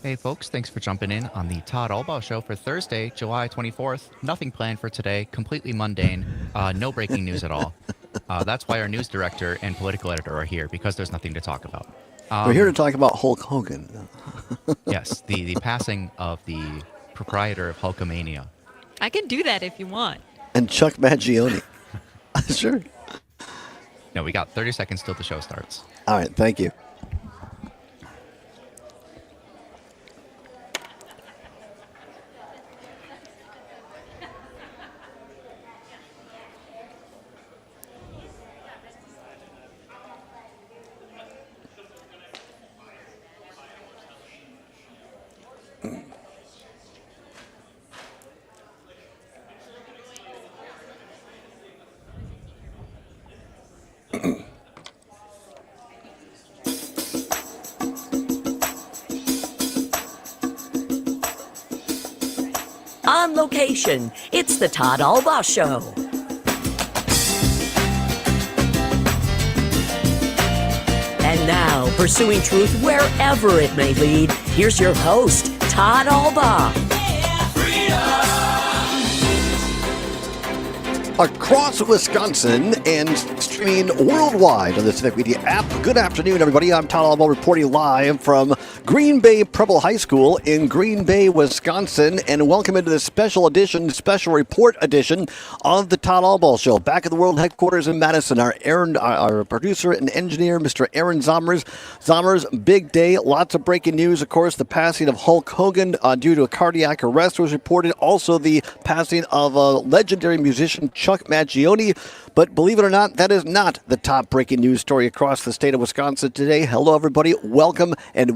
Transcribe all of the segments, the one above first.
Hey folks, thanks for jumping in on the Todd Allbaugh Show for Thursday, July 24th. Nothing planned for today, completely mundane, no breaking news at all. That's why our news director and political editor are here, because there's nothing to talk about. We're here to talk about Hulk Hogan. Yes, the passing of the proprietor of Hulkamania. I can do that if you want. And Chuck Mangione. Sure. No, we got 30 seconds till the show starts. All right, thank you. On location, it's the Todd Allbaugh Show. And now, pursuing truth wherever it may lead, here's your host, Todd Allbaugh. Across Wisconsin and streaming worldwide on the Civic Media app. Good afternoon, everybody. I'm Todd Allbaugh reporting live from Green Bay Preble High School in Green Bay, Wisconsin, and welcome into this special report edition of the Todd Allbaugh Show. Back at the world headquarters in Madison, our producer and engineer, Mr. Aaron Zommers. Zommers, big day, lots of breaking news. Of course, the passing of Hulk Hogan due to a cardiac arrest was reported. Also, the passing of a legendary musician, Chuck Mangione. But believe it or not, that is not the top breaking news story across the state of Wisconsin today. Hello, everybody. Welcome in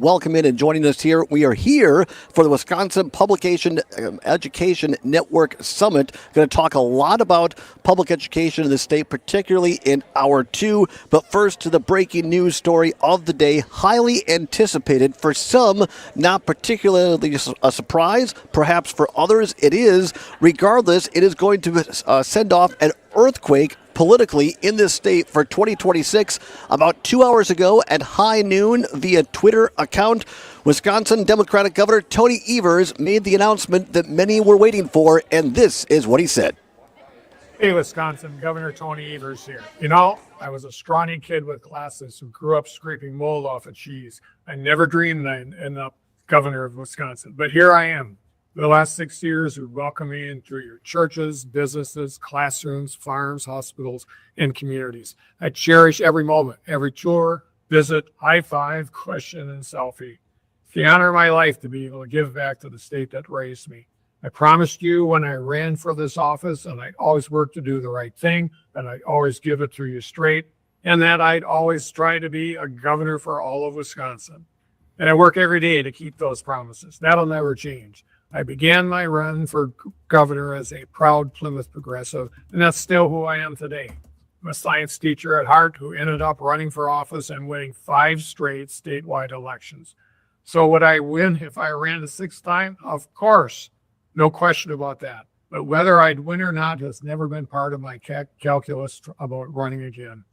and joining us here. We are here for the Wisconsin Publication Education Network Summit. Going to talk a lot about public education in the state, particularly in hour two. But first to the breaking news story of the day, highly anticipated for some, not particularly a surprise. Perhaps for others it is. Regardless, it is going to send off an earthquake politically in this state for 2026. About 2 hours ago at high noon via Twitter account, Wisconsin Democratic Governor Tony Evers made the announcement that many were waiting for, and this is what he said. Hey, Wisconsin, Governor Tony Evers here. You know, I was a scrawny kid with glasses who grew up scraping mold off of cheese. I never dreamed I'd end up governor of Wisconsin, but here I am. The last 6 years, we welcome me in through your churches, businesses, classrooms, farms, hospitals, and communities. I cherish every moment, every tour, visit, high five, question, and selfie. It's the honor of my life to be able to give back to the state that raised me. I promised you when I ran for this office, and I'd always work to do the right thing, and I'd always give it to you straight, and that I'd always try to be a governor for all of Wisconsin. And I work every day to keep those promises. That'll never change. I began my run for governor as a proud Plymouth progressive, and that's still who I am today. I'm a science teacher at heart who ended up running for office and winning 5 straight statewide elections. So would I win if I ran the 6th time? Of course, no question about that. But whether I'd win or not has never been part of my calculus about running again.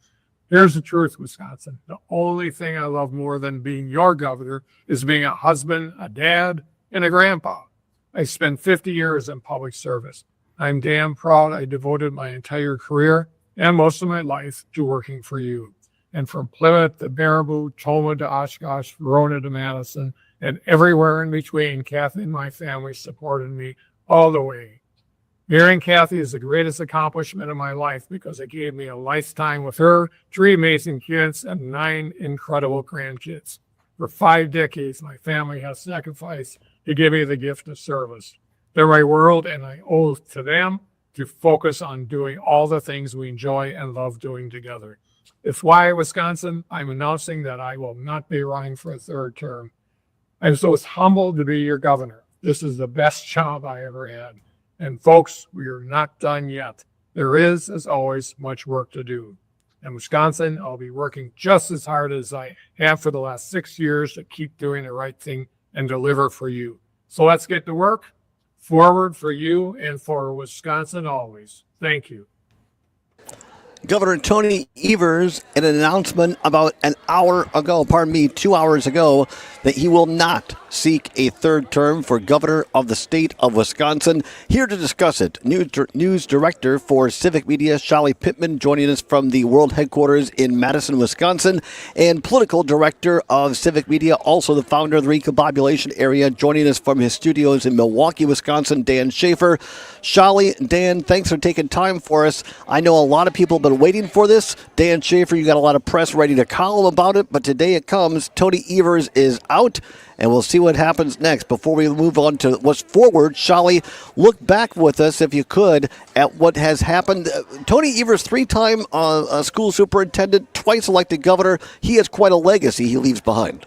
Here's the truth, Wisconsin. The only thing I love more than being your governor is being a husband, a dad, and a grandpa. I spent 50 years in public service. I'm damn proud I devoted my entire career and most of my life to working for you. And from Plymouth to Baraboo, Toma to Oshkosh, Verona to Madison, and everywhere in between, Kathy and my family supported me all the way. Marrying Kathy is the greatest accomplishment of my life because it gave me a lifetime with her, 3 amazing kids, and 9 incredible grandkids. For 5 decades, my family has sacrificed to give me the gift of service. They're my world, and I owe it to them to focus on doing all the things we enjoy and love doing together. It's why, Wisconsin, I'm announcing that I will not be running for a 3rd term. I'm so humbled to be your governor. This is the best job I ever had. And folks, we are not done yet. There is, as always, much work to do. In Wisconsin, I'll be working just as hard as I have for the last 6 years to keep doing the right thing and deliver for you. So let's get to work. Forward for you and for Wisconsin always. Thank you. Governor Tony Evers in an announcement about 2 hours ago, that he will not seek a third term for governor of the state of Wisconsin. Here to discuss it, news director for civic media, Shali Pittman, joining us from the world headquarters in Madison, Wisconsin, and political director of civic media, also the founder of the Recombobulation Area, joining us from his studios in Milwaukee, Wisconsin, Dan Schaefer. Shali, Dan, thanks for taking time for us. I know a lot of people have been waiting for this. Dan Schaefer, you got a lot of press ready to column about it, but today it comes. Tony Evers is out, and we'll see what happens next. Before we move on to what's forward, Shali, look back with us, if you could, at what has happened. Tony Evers, three-time school superintendent, twice elected governor. He has quite a legacy he leaves behind.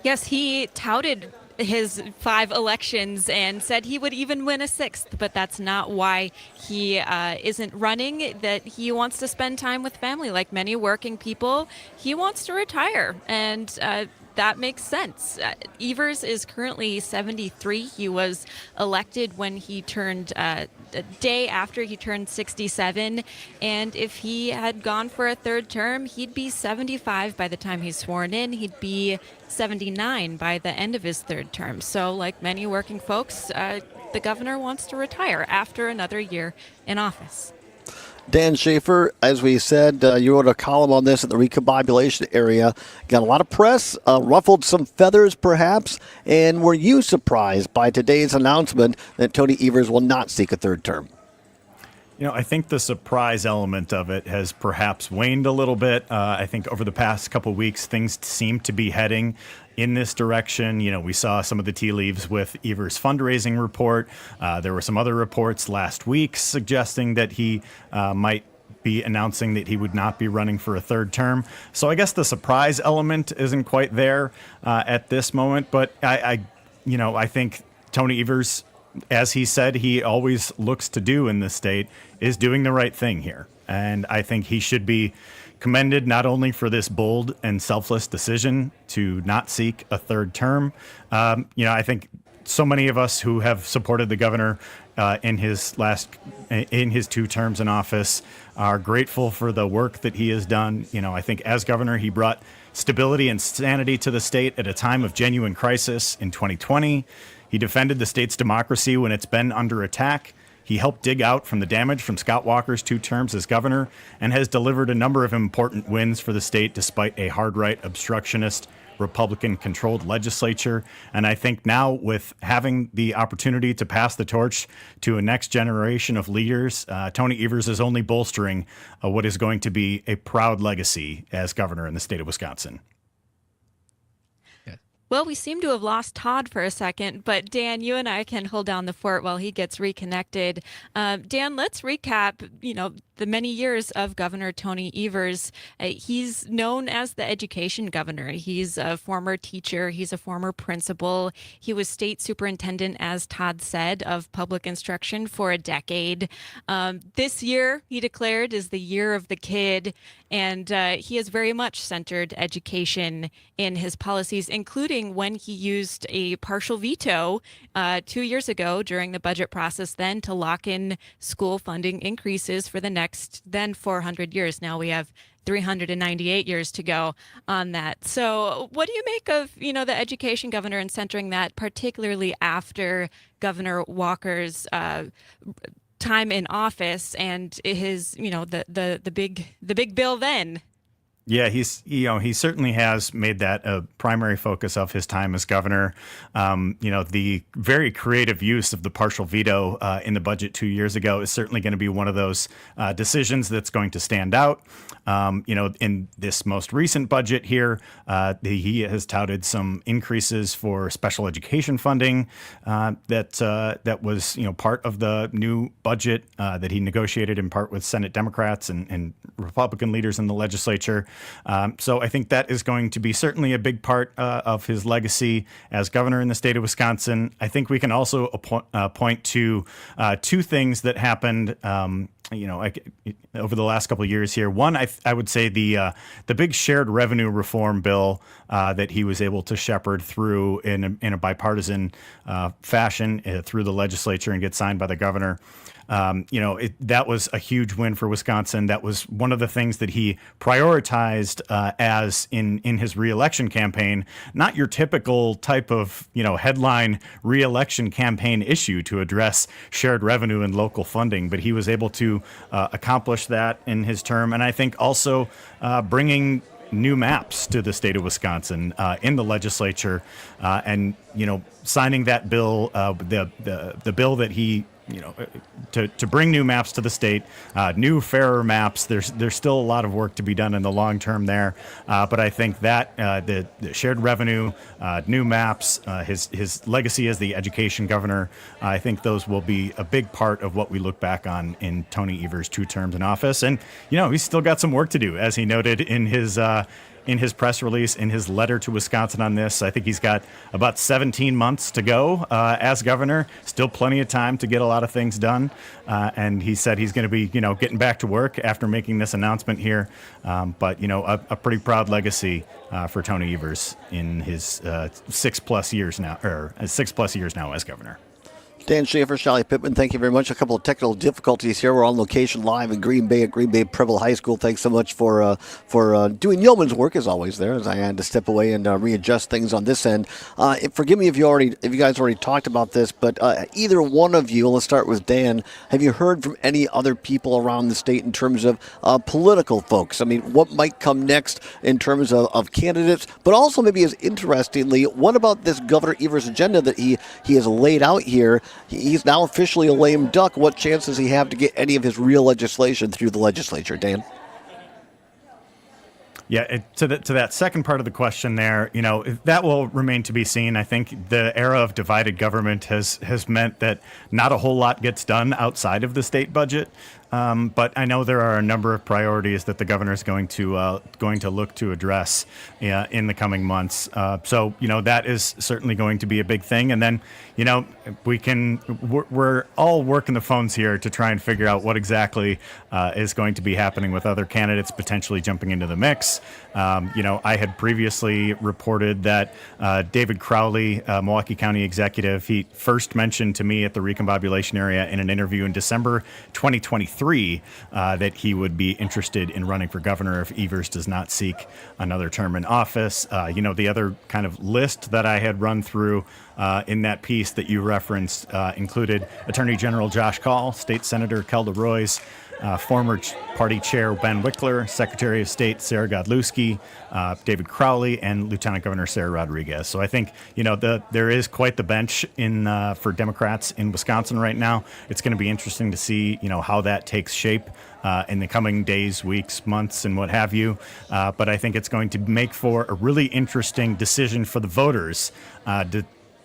Yes, he touted his 5 elections and said he would even win a 6th, but that's not why he isn't running. That he wants to spend time with family like many working people. He wants to retire, and that makes sense. Evers is currently 73. He was elected when he turned a day after he turned 67, and if he had gone for a third term, he'd be 75 by the time he's sworn in. He'd be 79 by the end of his third term. So like many working folks, the governor wants to retire after another year in office. Dan Schaefer, as we said, you wrote a column on this at the Recombobulation Area. Got a lot of press, ruffled some feathers perhaps, and were you surprised by today's announcement that Tony Evers will not seek a third term? You know, I think the surprise element of it has perhaps waned a little bit. I think over the past couple of weeks, things seem to be heading in this direction. You know, we saw some of the tea leaves with Evers' fundraising report. There were some other reports last week suggesting that he might be announcing that he would not be running for a third term. So I guess the surprise element isn't quite there at this moment. But I think Tony Evers, as he said he always looks to do in this state, is doing the right thing here. And I think he should be commended not only for this bold and selfless decision to not seek a third term. I think so many of us who have supported the governor in his 2 terms in office are grateful for the work that he has done. You know, I think as governor, he brought stability and sanity to the state at a time of genuine crisis in 2020. He defended the state's democracy when it's been under attack. He helped dig out from the damage from Scott Walker's 2 terms as governor and has delivered a number of important wins for the state despite a hard-right, obstructionist, Republican-controlled legislature. And I think now with having the opportunity to pass the torch to a next generation of leaders, Tony Evers is only bolstering what is going to be a proud legacy as governor in the state of Wisconsin. Well, we seem to have lost Todd for a second, but Dan, you and I can hold down the fort while he gets reconnected. Dan, let's recap, the many years of Governor Tony Evers. He's known as the education governor. He's a former teacher. He's a former principal. He was state superintendent, as Todd said, of public instruction for a decade. This year, he declared, is the year of the kid, and he has very much centered education in his policies, including when he used a partial veto 2 years ago during the budget process then to lock in school funding increases for the next then 400 years. Now we have 398 years to go on that. So what do you make of, the education governor and centering that, particularly after Governor Walker's time in office and his, the big bill then? Yeah, he certainly has made that a primary focus of his time as governor. The very creative use of the partial veto in the budget 2 years ago is certainly going to be one of those decisions that's going to stand out. In this most recent budget here, he has touted some increases for special education funding that was part of the new budget that he negotiated in part with Senate Democrats and Republican leaders in the legislature. So I think that is going to be certainly a big part of his legacy as governor in the state of Wisconsin. I think we can also point to 2 things that happened over the last couple of years here. One, I would say the big shared revenue reform bill that he was able to shepherd through in a bipartisan fashion through the legislature and get signed by the governor. that was a huge win for Wisconsin. That was one of the things that he prioritized as in his reelection campaign. Not your typical type of headline reelection campaign issue to address shared revenue and local funding, but he was able to accomplish that in his term, and I think also bringing new maps to the state of Wisconsin in the legislature, and signing that bill, the bill that he to bring new maps to the state, new fairer maps. There's still a lot of work to be done in the long term there, but I think that the shared revenue, new maps, his legacy as the education governor, I think those will be a big part of what we look back on in Tony Evers' 2 terms in office. And he's still got some work to do, as he noted in his press release, in his letter to Wisconsin on this. I think he's got about 17 months to go as governor. Still plenty of time to get a lot of things done. And he said he's going to be, getting back to work after making this announcement here. But a pretty proud legacy for Tony Evers in his 6+ years now as governor. Dan Schaefer, Shelly Pittman, thank you very much. A couple of technical difficulties here. We're on location live in Green Bay at Green Bay Preble High School. Thanks so much for doing yeoman's work as always there, as I had to step away and readjust things on this end. Forgive me if you guys already talked about this, but either one of you, let's start with Dan, have you heard from any other people around the state in terms of political folks? I mean, what might come next in terms of candidates, but also maybe as interestingly, what about this Governor Evers agenda that he has laid out here? He's now officially a lame duck. What chance does he have to get any of his real legislation through the legislature, Dan? Yeah, to that second part of the question there, that will remain to be seen. I think the era of divided government has meant that not a whole lot gets done outside of the state budget. But I know there are a number of priorities that the governor is going to look to address in the coming months. So that is certainly going to be a big thing. And then we're all working the phones here to try and figure out what exactly is going to be happening with other candidates potentially jumping into the mix. I had previously reported that David Crowley, Milwaukee County executive, he first mentioned to me at the recombobulation area in an interview in December 2023 that he would be interested in running for governor if Evers does not seek another term in office. The other kind of list that I had run through in that piece that you referenced included Attorney General Josh Kaul, State Senator Kelda Royce, former party chair Ben Wickler, Secretary of State Sarah Godlewski, David Crowley, and Lieutenant Governor Sarah Rodriguez. So I think there is quite the bench for Democrats in Wisconsin right now. It's going to be interesting to see how that takes shape in the coming days, weeks, months, and what have you. But I think it's going to make for a really interesting decision for the voters to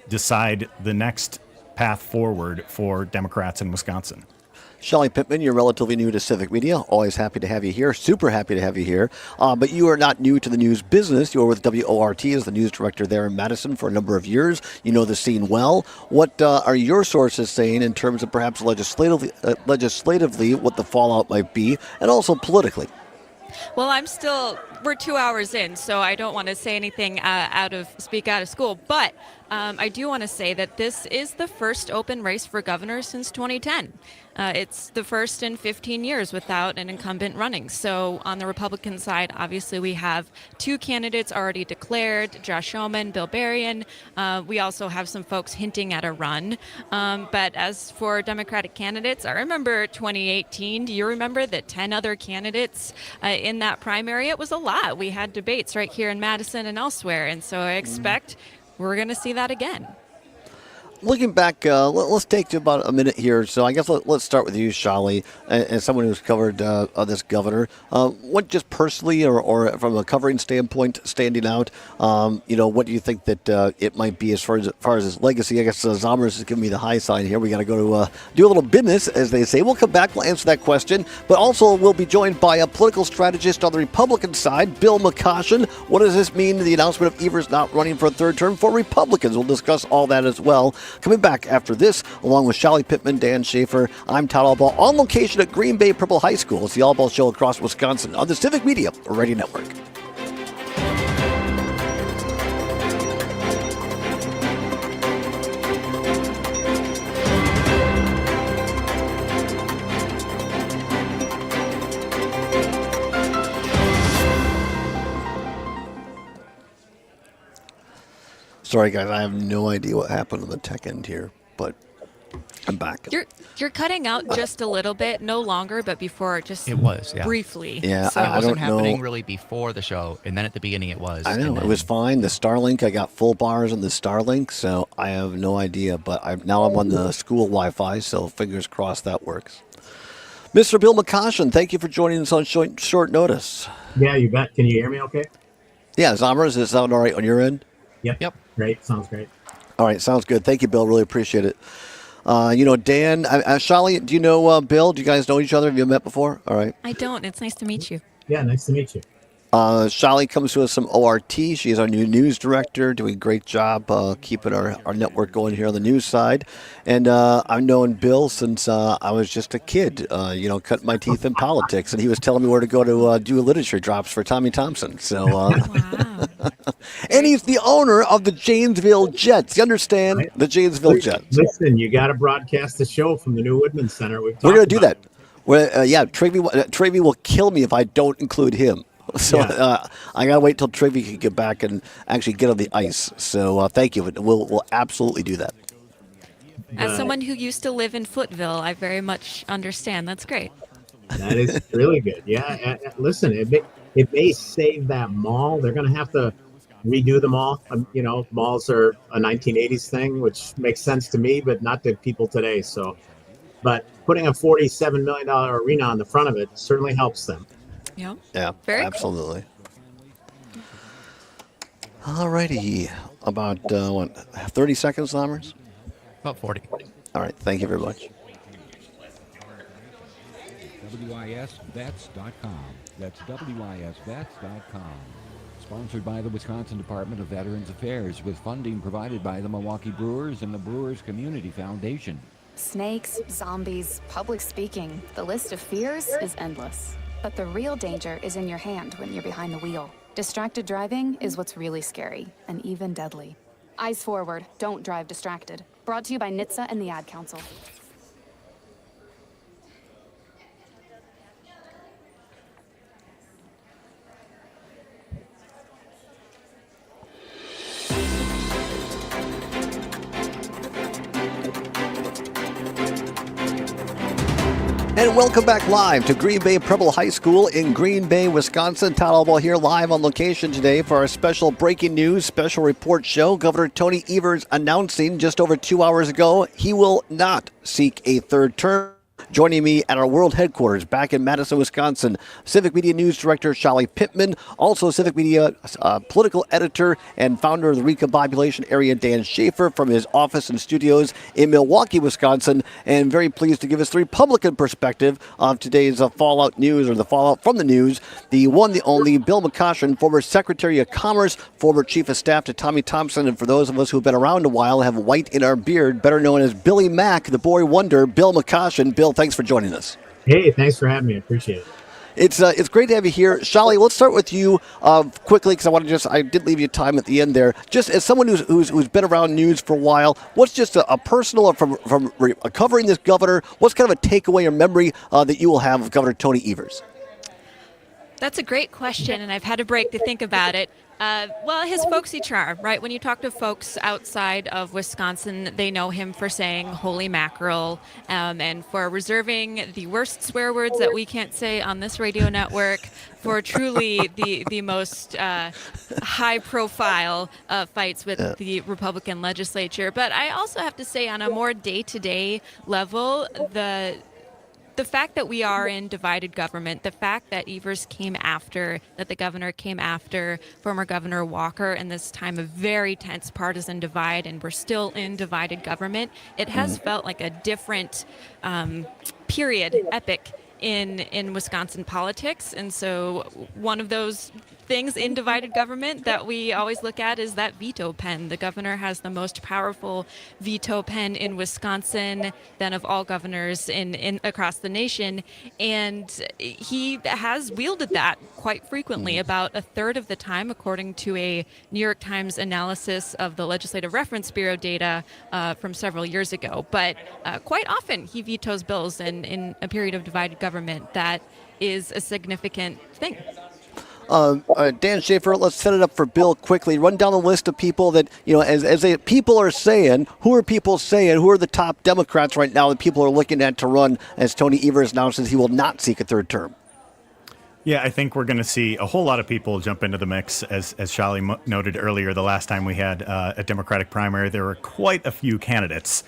decide the next path forward for Democrats in Wisconsin. Shelly Pittman, you're relatively new to civic media. Always happy to have you here. Super happy to have you here. But you are not new to the news business. You were with WORT as the news director there in Madison for a number of years. You know the scene well. What are your sources saying in terms of perhaps legislatively what the fallout might be, and also politically? Well, we're 2 hours in, so I don't want to say anything out of school. But I do want to say that this is the first open race for governor since 2010. It's the first in 15 years without an incumbent running. So on the Republican side, obviously we have 2 candidates already declared, Josh Schoeman, Bill Berrien. We also have some folks hinting at a run. But as for Democratic candidates, I remember 2018. Do you remember the 10 other candidates in that primary? It was a lot. We had debates right here in Madison and elsewhere. And so I expect we're going to see that again. Looking back, let's take about a minute here. So I guess let's start with you, Shelly, as someone who's covered this governor. What just personally or from a covering standpoint standing out, what do you think that it might be as far as his legacy? I guess Zommers is giving me the high sign here. We got to go to do a little business, as they say. We'll come back. We'll answer that question. But also we'll be joined by a political strategist on the Republican side, Bill McCoshen. What does this mean to the announcement of Evers not running for a third term for Republicans? We'll discuss all that as well. Coming back after this, along with Shelly Pittman, Dan Schaefer, I'm Todd Allbaugh, on location at Green Bay Preble High School. It's the Allbaugh Show across Wisconsin on the Civic Media Radio Network. Sorry, guys, I have no idea what happened on the tech end here, but I'm back. You're cutting out just a little bit, no longer, but before just It was, yeah. briefly. Yeah, So It I wasn't don't happening know. really before the show, and then at the beginning it was. I know and it then- was fine. The Starlink, I got full bars on the Starlink, so I have no idea. But now I'm on the school Wi-Fi, so fingers crossed that works. Mr. Bill McCoshen, thank you for joining us on short notice. Yeah, you bet. Can you hear me okay? Yeah, Zombers, does it sound all right on your end? Yep. Great. Sounds great. All right, sounds good. Thank you, Bill. Really appreciate it. Dan, Shali, do you know Bill? Do you guys know each other? Have you met before? All right. I don't. It's nice to meet you. Yeah, nice to meet you. Shali comes to us from ORT. She's our new news director, doing a great job keeping our network going here on the news side. And I've known Bill since I was just a kid, cutting my teeth in politics. And he was telling me where to go to do literature drops for Tommy Thompson. So, Wow. and he's the owner of the Janesville Jets. You understand? Right. The Janesville Jets. Listen, you got to broadcast the show from the new Woodman Center. We're going to do that. Travy will kill me if I don't include him. So Yeah. I gotta wait till Trivy can get back and actually get on the ice. So thank you. We'll absolutely do that. As someone who used to live in Footville, I very much understand. That's great. That is really good. Yeah. Listen, it may save that mall. They're going to have to redo the mall. Malls are a 1980s thing, which makes sense to me, but not to people today. So, but putting a $47 million arena on the front of it certainly helps them. Yeah. Yeah, Very cool. absolutely. All righty. About 30 seconds, Lammers? About 40. All right. Thank you very much. WISVets.com. That's WISVets.com. Sponsored by the Wisconsin Department of Veterans Affairs with funding provided by the Milwaukee Brewers and the Brewers Community Foundation. Snakes, zombies, public speaking. The list of fears is endless. But the real danger is in your hand when you're behind the wheel. Distracted driving is what's really scary and even deadly. Eyes forward, don't drive distracted. Brought to you by NHTSA and the Ad Council. And welcome back live to Green Bay Preble High School in Green Bay, Wisconsin. Todd Allbaugh here live on location today for our special breaking news, special report show. Governor Tony Evers announcing just over 2 hours ago he will not seek a third term. Joining me at our world headquarters back in Madison, Wisconsin, Civic Media News Director Shali Pittman, also Civic Media political editor and founder of the Recombobulation Area, Dan Schaefer, from his office and studios in Milwaukee, Wisconsin, and very pleased to give us the Republican perspective of today's fallout news, or the fallout from the news. The one, the only, Bill McCoshen, former Secretary of Commerce, former Chief of Staff to Tommy Thompson, and for those of us who've been around a while, have white in our beard, better known as Billy Mack, the boy wonder, Bill McCoshen. Bill, thanks for joining us. Hey, thanks for having me. I appreciate it. It's great to have you here. Shali, let's start with you quickly, because I did leave you time at the end there. Just as someone who's been around news for a while, what's just a personal, from covering this governor, what's kind of a takeaway or memory that you will have of Governor Tony Evers? That's a great question, and I've had a break to think about it. Well, his folksy charm, right? When you talk to folks outside of Wisconsin, they know him for saying holy mackerel, and for reserving the worst swear words that we can't say on this radio network, for truly the most high-profile fights with the Republican legislature. But I also have to say, on a more day-to-day level, the fact that we are in divided government, the fact that that the governor came after former Governor Walker in this time of very tense partisan divide, and we're still in divided government, it has felt like a different epic in Wisconsin politics. And so one of those things in divided government that we always look at is that veto pen. The governor has the most powerful veto pen in Wisconsin than of all governors in across the nation, and he has wielded that quite frequently, about a third of the time, according to a New York Times analysis of the Legislative Reference Bureau data from several years ago. But quite often he vetoes bills in a period of divided government. That is a significant thing. Dan Schaefer, let's set it up for Bill quickly. Run down the list of people that, people are saying, who are people saying, who are the top Democrats right now that people are looking at to run as Tony Evers announces he will not seek a third term? Yeah, I think we're going to see a whole lot of people jump into the mix. As Shali noted earlier, the last time we had a Democratic primary, there were quite a few candidates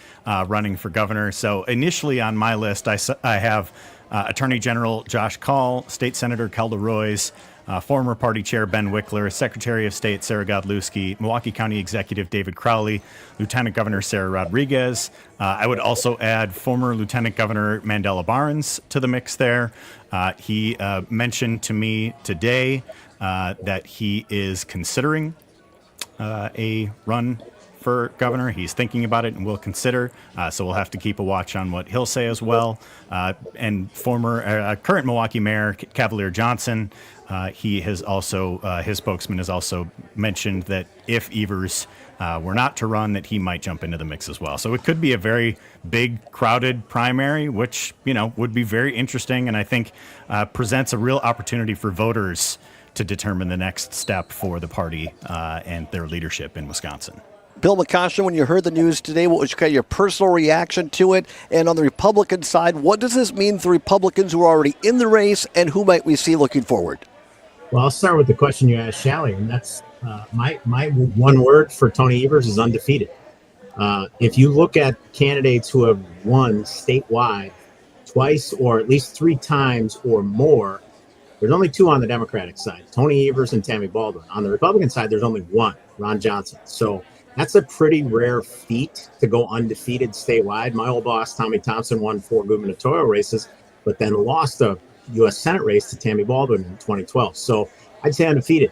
running for governor. So initially on my list, I have Attorney General Josh Kaul, State Senator Kelda Roys, former party chair Ben Wickler, Secretary of State Sarah Godlewski, Milwaukee County Executive David Crowley, Lieutenant Governor Sarah Rodriguez. I would also add former Lieutenant Governor Mandela Barnes to the mix there. He mentioned to me today that he is considering a run for governor. He's thinking about it and will consider. So we'll have to keep a watch on what he'll say as well. And current Milwaukee Mayor Cavalier Johnson, he has also his spokesman has also mentioned that if Evers were not to run, that he might jump into the mix as well. So it could be a very big, crowded primary, which would be very interesting, and I think presents a real opportunity for voters to determine the next step for the party and their leadership in Wisconsin. Bill McCoshen, when you heard the news today, what was your personal reaction to it? And on the Republican side, what does this mean for Republicans who are already in the race, and who might we see looking forward? Well, I'll start with the question you asked Shally, and that's my one word for Tony Evers is undefeated. If you look at candidates who have won statewide twice or at least 3 times or more, there's only 2 on the Democratic side, Tony Evers and Tammy Baldwin. On the Republican side, there's only 1, Ron Johnson. So that's a pretty rare feat to go undefeated statewide. My old boss, Tommy Thompson, won 4 gubernatorial races, but then lost a U.S. Senate race to Tammy Baldwin in 2012. So I'd say undefeated.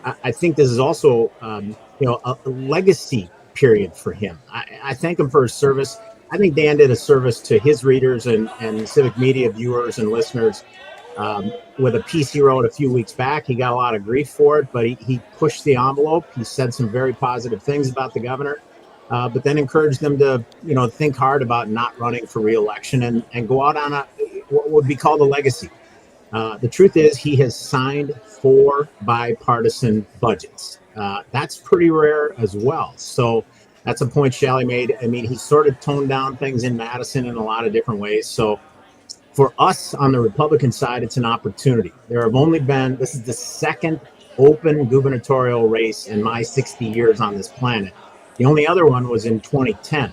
I think this is also, a legacy period for him. I thank him for his service. I think Dan did a service to his readers and civic media viewers and listeners with a piece he wrote a few weeks back. He got a lot of grief for it, but he pushed the envelope. He said some very positive things about the governor, but then encouraged them to, think hard about not running for re-election and go out on what would be called a legacy. The truth is he has signed 4 bipartisan budgets. That's pretty rare as well. So that's a point Shally made. I mean, he sort of toned down things in Madison in a lot of different ways. So for us on the Republican side, it's an opportunity. This is the second open gubernatorial race in my 60 years on this planet. The only other one was in 2010,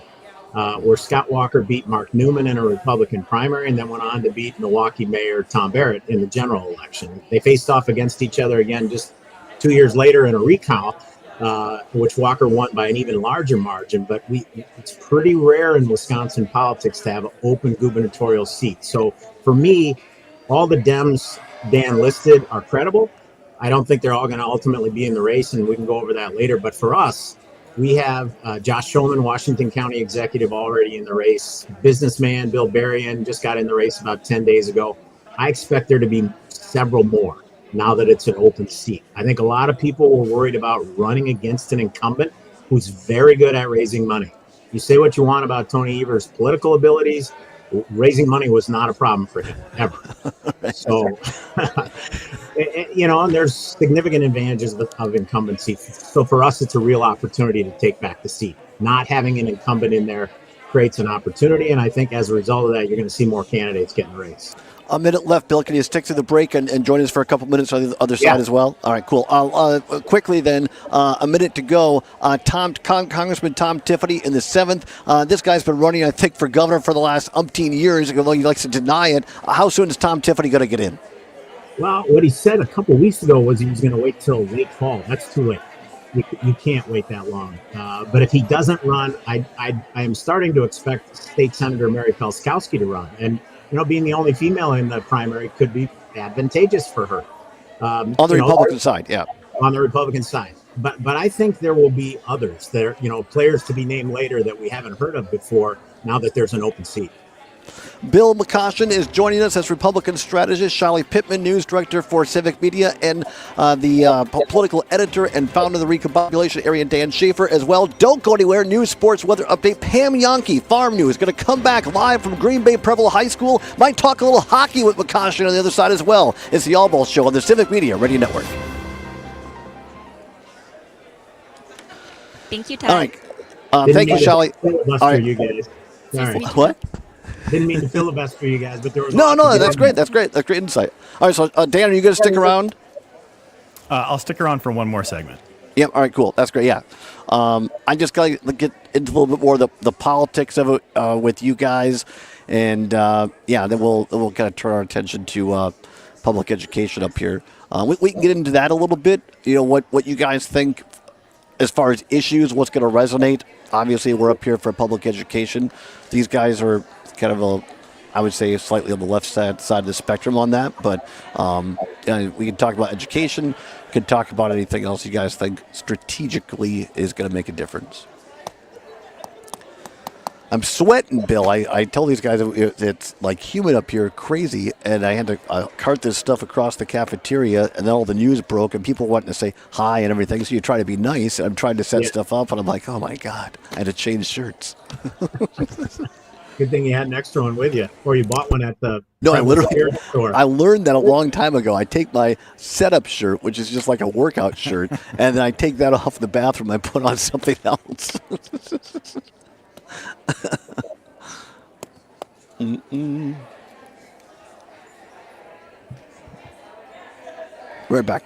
where Scott Walker beat Mark Newman in a Republican primary and then went on to beat Milwaukee Mayor Tom Barrett in the general election. They faced off against each other again just 2 years later in a recount, which Walker won by an even larger margin. But it's pretty rare in Wisconsin politics to have an open gubernatorial seat. So for me, all the Dems Dan listed are credible. I don't think they're all going to ultimately be in the race, and we can go over that later. But for us, we have Josh Schulman, Washington County Executive, already in the race. Businessman Bill Berrien just got in the race about 10 days ago. I expect there to be several more now that it's an open seat. I think a lot of people were worried about running against an incumbent who's very good at raising money. You say what you want about Tony Evers' political abilities, raising money was not a problem for him, ever. So, and there's significant advantages of incumbency. So for us, it's a real opportunity to take back the seat. Not having an incumbent in there creates an opportunity, and I think as a result of that, you're going to see more candidates get in the race. A minute left, Bill. Can you stick to the break and join us for a couple minutes on the other side as well? All right, cool. Quickly then, a minute to go. Congressman Tom Tiffany in the 7th. This guy's been running, I think, for governor for the last umpteen years, although he likes to deny it. How soon is Tom Tiffany going to get in? Well, what he said a couple weeks ago was he was going to wait till late fall. That's too late. You can't wait that long. But if he doesn't run, I am starting to expect State Senator Mary Pelskowski to run. And being the only female in the primary could be advantageous for her. On the Republican side, yeah. On the Republican side. But I think there will be others there, players to be named later that we haven't heard of before now that there's an open seat. Bill McCoshen is joining us as Republican strategist. Shally Pittman, news director for Civic Media, and the political editor and founder of the Recombobulation Area, Dan Schaefer, as well. Don't go anywhere. News, sports, weather update. Pam Yonke, Farm News, going to come back live from Green Bay Preble High School. Might talk a little hockey with McCoshen on the other side as well. It's the Allbaugh Show on the Civic Media Radio Network. Thank you, Todd. All right. Thank you, Shally. Filibuster you guys. Sorry. What? Didn't mean to filibuster you guys, but there was No, that's great. That's great. That's great insight. All right, so Dan, are you going to stick around? I'll stick around for one more segment. Yep. All right, cool. That's great. Yeah. I just got to get into a little bit more of the politics of it with you guys. And, then we'll kind of turn our attention to public education up here. We can get into that a little bit. You know, what you guys think as far as issues, what's going to resonate. Obviously, we're up here for public education. These guys are kind of I would say slightly on the left side of the spectrum on that. But we can talk about education. We can talk about anything else you guys think strategically is going to make a difference. I'm sweating, Bill. I tell these guys it's like humid up here, crazy, and I had to cart this stuff across the cafeteria, and then all the news broke, and people wanting to say hi and everything, so you try to be nice, and I'm trying to set stuff up, and I'm like, oh my God, I had to change shirts. Good thing you had an extra one with you, or you bought one at the store. I learned that a long time ago. I take my setup shirt, which is just like a workout shirt, and then I take that off the bathroom, I put on something else. Right back.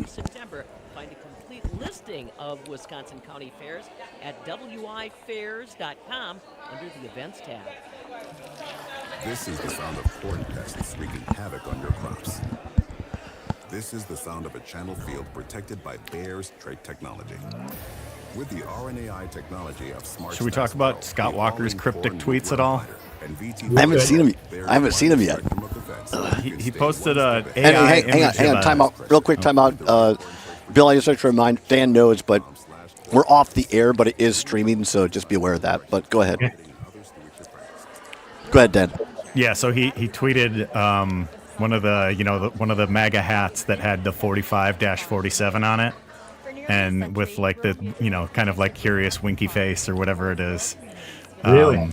September. Find a complete listing of Wisconsin County Fairs at wifairs.com under the Events tab. This is the sound of corn pests wreaking havoc on your crops. This is the sound of a channel field protected by Bayer's trait technology. With the RNAi technology of smart. Should we talk about Scott Walker's cryptic tweets at all? I haven't seen him yet. He posted a AI hang on, time out, real quick, time out. Bill, I just like to remind, Dan knows, but we're off the air, but it is streaming, so just be aware of that. But go ahead. Go ahead, Dan. Yeah, so he tweeted one of the MAGA hats that had the 45-47 on it, and with like the kind of like curious winky face or whatever it is. Really?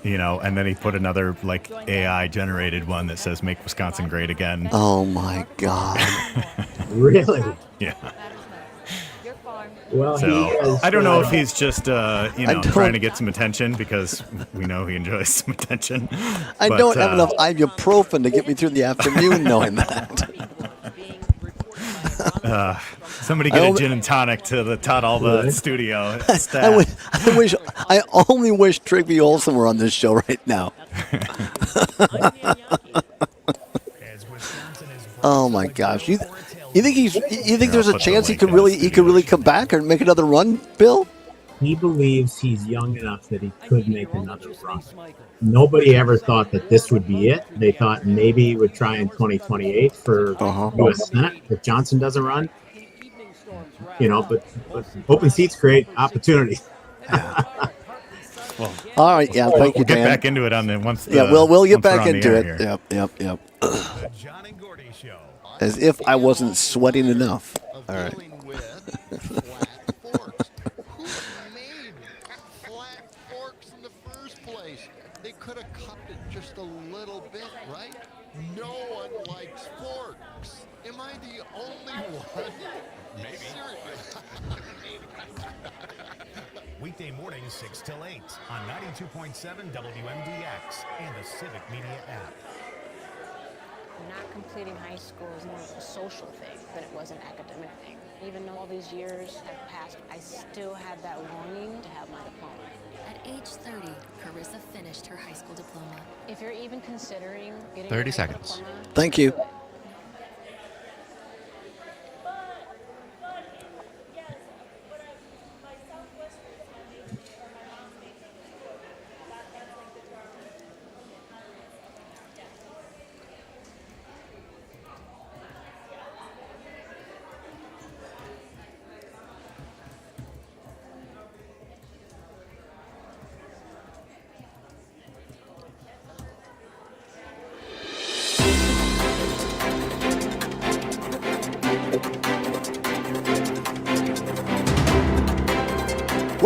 And then he put another like AI generated one that says "Make Wisconsin Great Again." Oh my God! Really? Yeah. Well, so I don't know if he's just trying to get some attention, because we know he enjoys some attention. I don't have enough ibuprofen to get me through the afternoon knowing that. Somebody get a gin and tonic to the Todd Allbaugh studio. I only wish Trigby Olsen were on this show right now. Oh my gosh! You think there's a chance he could really come back and make another run, Bill? He believes he's young enough that he could make another run. Nobody ever thought that this would be it. They thought maybe he would try in 2028 for U.S. Senate if Johnson doesn't run. But open seats create opportunity. Well, all right, yeah, thank you, Dan. We'll get back into it on the once. We'll get back into it. Yep. As if I wasn't sweating enough. All right. They could have cut it just a little bit, right? No one likes forks. Am I the only one? Maybe. Weekday mornings 6 till 8 on 92.7 WMDX and the Civic Media app. Not completing high school is more of a social thing than it was an academic thing. Even though all these years have passed, I still have that longing to have my diploma. At age 30, Carissa finished her high school diploma. If you're even considering getting 30 seconds. Thank you.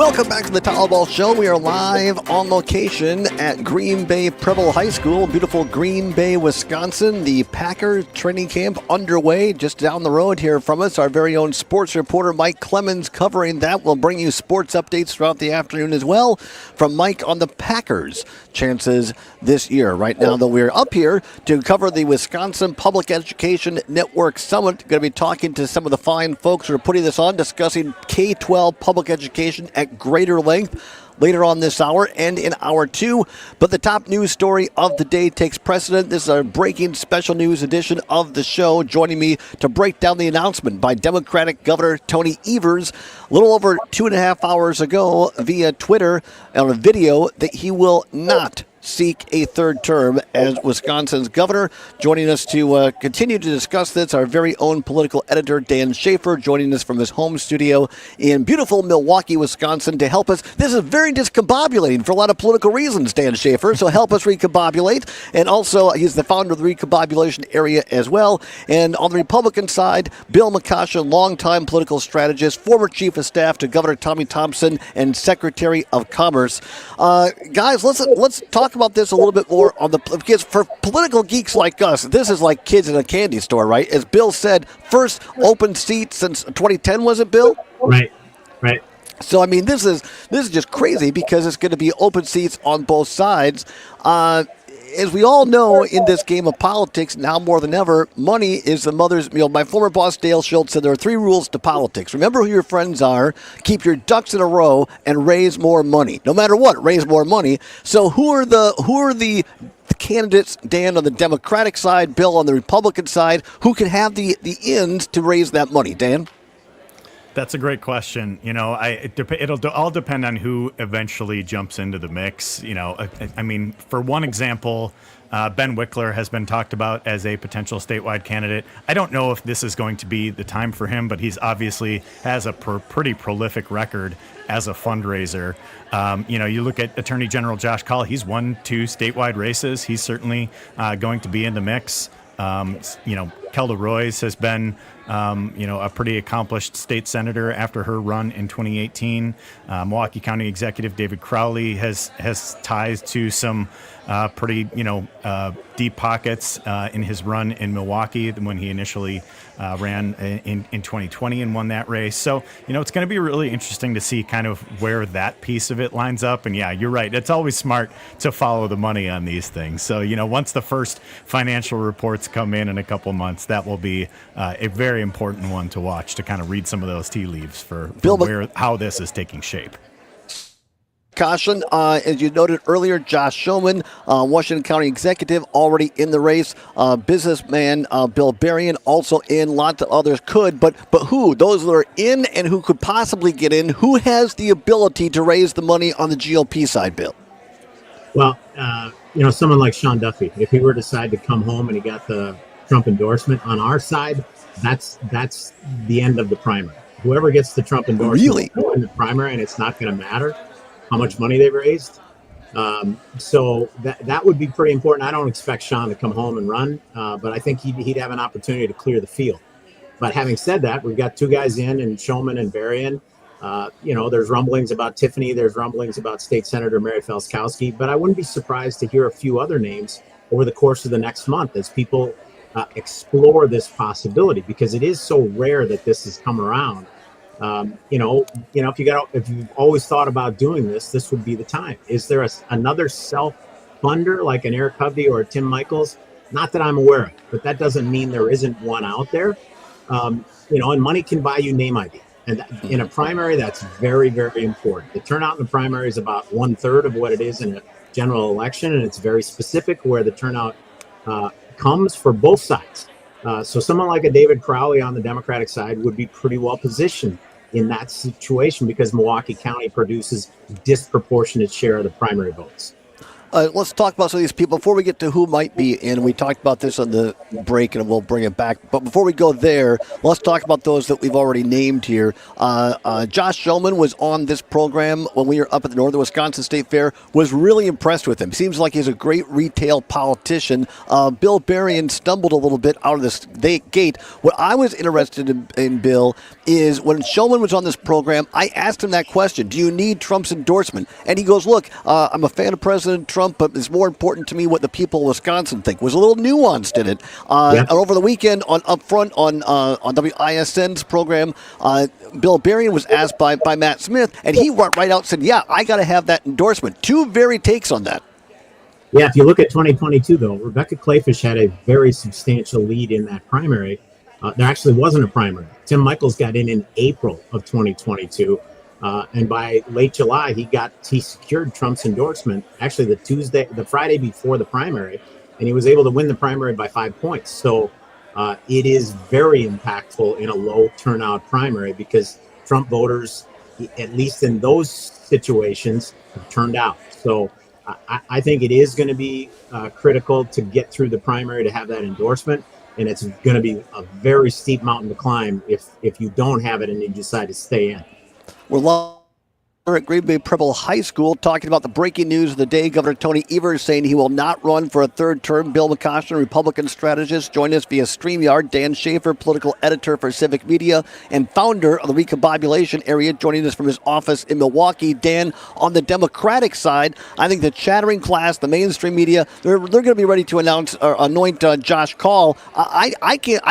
Welcome back to the Allbaugh Show. We are live on location at Green Bay Preble High School, beautiful Green Bay, Wisconsin. The Packers training camp underway just down the road here from us. Our very own sports reporter Mike Clemens covering that. We'll bring you sports updates throughout the afternoon as well from Mike on the Packers' chances this year. Right now, though, we're up here to cover the Wisconsin Public Education Network Summit. Going to be talking to some of the fine folks who are putting this on, discussing K-12 public education at greater length later on this hour and in hour 2. But the top news story of the day takes precedent. This is our breaking special news edition of the show. Joining me to break down the announcement by Democratic Governor Tony Evers a little over 2.5 hours ago via Twitter on a video that he will not seek a third term as Wisconsin's governor. Joining us to continue to discuss this, our very own political editor, Dan Schaefer, joining us from his home studio in beautiful Milwaukee, Wisconsin, to help us. This is very discombobulating for a lot of political reasons, Dan Schaefer, so help us recombobulate. And also, he's the founder of the recombobulation area as well. And on the Republican side, Bill McCoshen, longtime political strategist, former chief of staff to Governor Tommy Thompson, and Secretary of Commerce. Guys, let's talk about this a little bit more on because for political geeks like us, this is like kids in a candy store, right? As Bill said, first open seat since 2010, was it, Bill? Right. So I mean, this is just crazy because it's going to be open seats on both sides. As we all know, in this game of politics, now more than ever, money is the mother's meal. My former boss, Dale Schultz, said there are 3 rules to politics. Remember who your friends are, keep your ducks in a row, and raise more money. No matter what, raise more money. So who are the candidates, Dan, on the Democratic side, Bill on the Republican side, who can have the ends to raise that money, Dan? That's a great question. It'll all depend on who eventually jumps into the mix. I mean, for one example, Ben Wickler has been talked about as a potential statewide candidate. I don't know if this is going to be the time for him, but he's obviously has a pretty prolific record as a fundraiser. You look at Attorney General Josh Kaul, he's won 2 statewide races. He's certainly going to be in the mix. Kelda Royce has been, a pretty accomplished state senator after her run in 2018. Milwaukee County Executive David Crowley has ties to some pretty, deep pockets in his run in Milwaukee when he initially ran in 2020 and won that race. So, it's going to be really interesting to see kind of where that piece of it lines up. And yeah, you're right. It's always smart to follow the money on these things. So, once the first financial reports come in a couple months, that will be a very important one to watch, to kind of read some of those tea leaves for how this is taking shape. Caution, as you noted earlier, Josh Shulman, Washington County Executive, already in the race. Businessman Bill Berrien also in. Lots of others could, but who? Those that are in and who could possibly get in. Who has the ability to raise the money on the GOP side, Bill? Well, someone like Sean Duffy, if he were to decide to come home and he got the Trump endorsement on our side, that's the end of the primary. Whoever gets the Trump endorsement will go in the primary, and it's not going to matter how much money they've raised. So that would be pretty important. I don't expect Sean to come home and run, but I think he'd have an opportunity to clear the field. But having said that, we've got 2 guys in Shulman and Berrien. There's rumblings about Tiffany. There's rumblings about State Senator Mary Felskowski. But I wouldn't be surprised to hear a few other names over the course of the next month as people explore this possibility, because it is so rare that this has come around. If you've always thought about doing this would be the time. Is there another self-funder like an Eric Hovde or a Tim Michaels? Not that I'm aware of, but that doesn't mean there isn't one out there. And money can buy you name ID. And in a primary, that's very, very important. The turnout in the primary is about 1/3 of what it is in a general election, and it's very specific where the turnout comes for both sides. So someone like a David Crowley on the Democratic side would be pretty well positioned in that situation because Milwaukee County produces disproportionate share of the primary votes. Let's talk about some of these people before we get to who might be in. We talked about this on the break, and we'll bring it back. But before we go there, let's talk about those that we've already named here. Josh Shulman was on this program when we were up at the Northern Wisconsin State Fair. Was really impressed with him. Seems like he's a great retail politician. Bill Berrien stumbled a little bit out of this gate. What I was interested in Bill, is when Shulman was on this program, I asked him that question: do you need Trump's endorsement? And he goes, look, I'm a fan of President Trump, but it's more important to me what the people of Wisconsin think. Was a little nuanced in it. And over the weekend on Upfront on WISN's program, Bill Berrien was asked by Matt Smith, and he went right out and said, yeah, I got to have that endorsement. Two very takes on that. Yeah, if you look at 2022, though, Rebecca Clayfish had a very substantial lead in that primary. There actually wasn't a primary. Tim Michaels got in April of 2022. And by late July, he secured Trump's endorsement, actually the Friday before the primary, and he was able to win the primary by 5 points. So it is very impactful in a low turnout primary because Trump voters, at least in those situations, have turned out. So I think it is going to be critical to get through the primary to have that endorsement. And it's going to be a very steep mountain to climb if you don't have it and you decide to stay in. We're live at Green Bay Preble High School talking about the breaking news of the day. Governor Tony Evers saying he will not run for a third term. Bill McCoshen, Republican strategist, joined us via StreamYard. Dan Schaefer, political editor for Civic Media and founder of the Recombobulation Area, joining us from his office in Milwaukee. Dan, on the Democratic side, I think the chattering class, the mainstream media, they're going to be ready to anoint Josh Kaul. I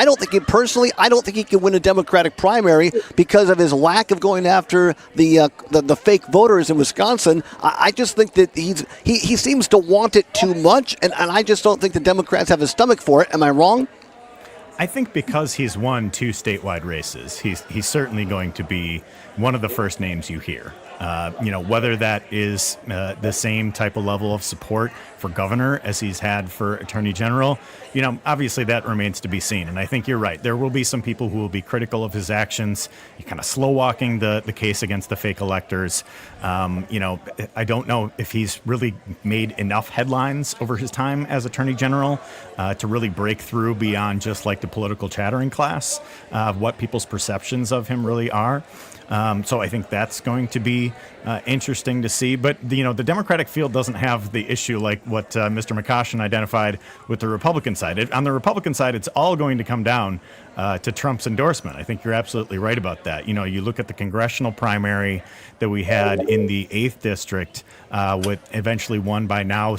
don't think he can win a Democratic primary because of his lack of going after the fake voters in Wisconsin. I just think that he seems to want it too much, and I just don't think the Democrats have a stomach for it. Am I wrong? I think because he's won 2 statewide races, he's certainly going to be one of the first names you hear. Whether that is the same type of level of support for governor as he's had for attorney general, obviously that remains to be seen. And I think you're right. There will be some people who will be critical of his actions, kind of slow walking the case against the fake electors. I don't know if he's really made enough headlines over his time as attorney general to really break through beyond just like the political chattering class of what people's perceptions of him really are. So I think that's going to be interesting to see. But, the Democratic field doesn't have the issue like what Mr. McCoshen identified with the Republican side. On the Republican side, it's all going to come down to Trump's endorsement. I think you're absolutely right about that. You look at the congressional primary that we had in the 8th district, with eventually won by now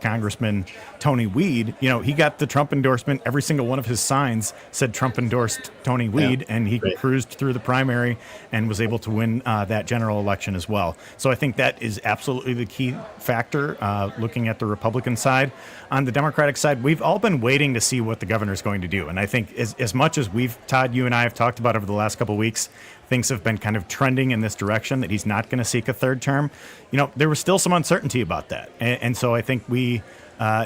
Congressman Tony Weed. He got the Trump endorsement. Every single one of his signs said Trump endorsed Tony Weed, and he cruised through the primary and was able to win that general election as well. So I think that is absolutely the key factor looking at the Republican side. On the Democratic side, we've all been waiting to see what the governor is going to do. And I think as much as Todd, you and I have talked about over the last couple of weeks, things have been kind of trending in this direction that he's not going to seek a third term. There was still some uncertainty about that. And so I think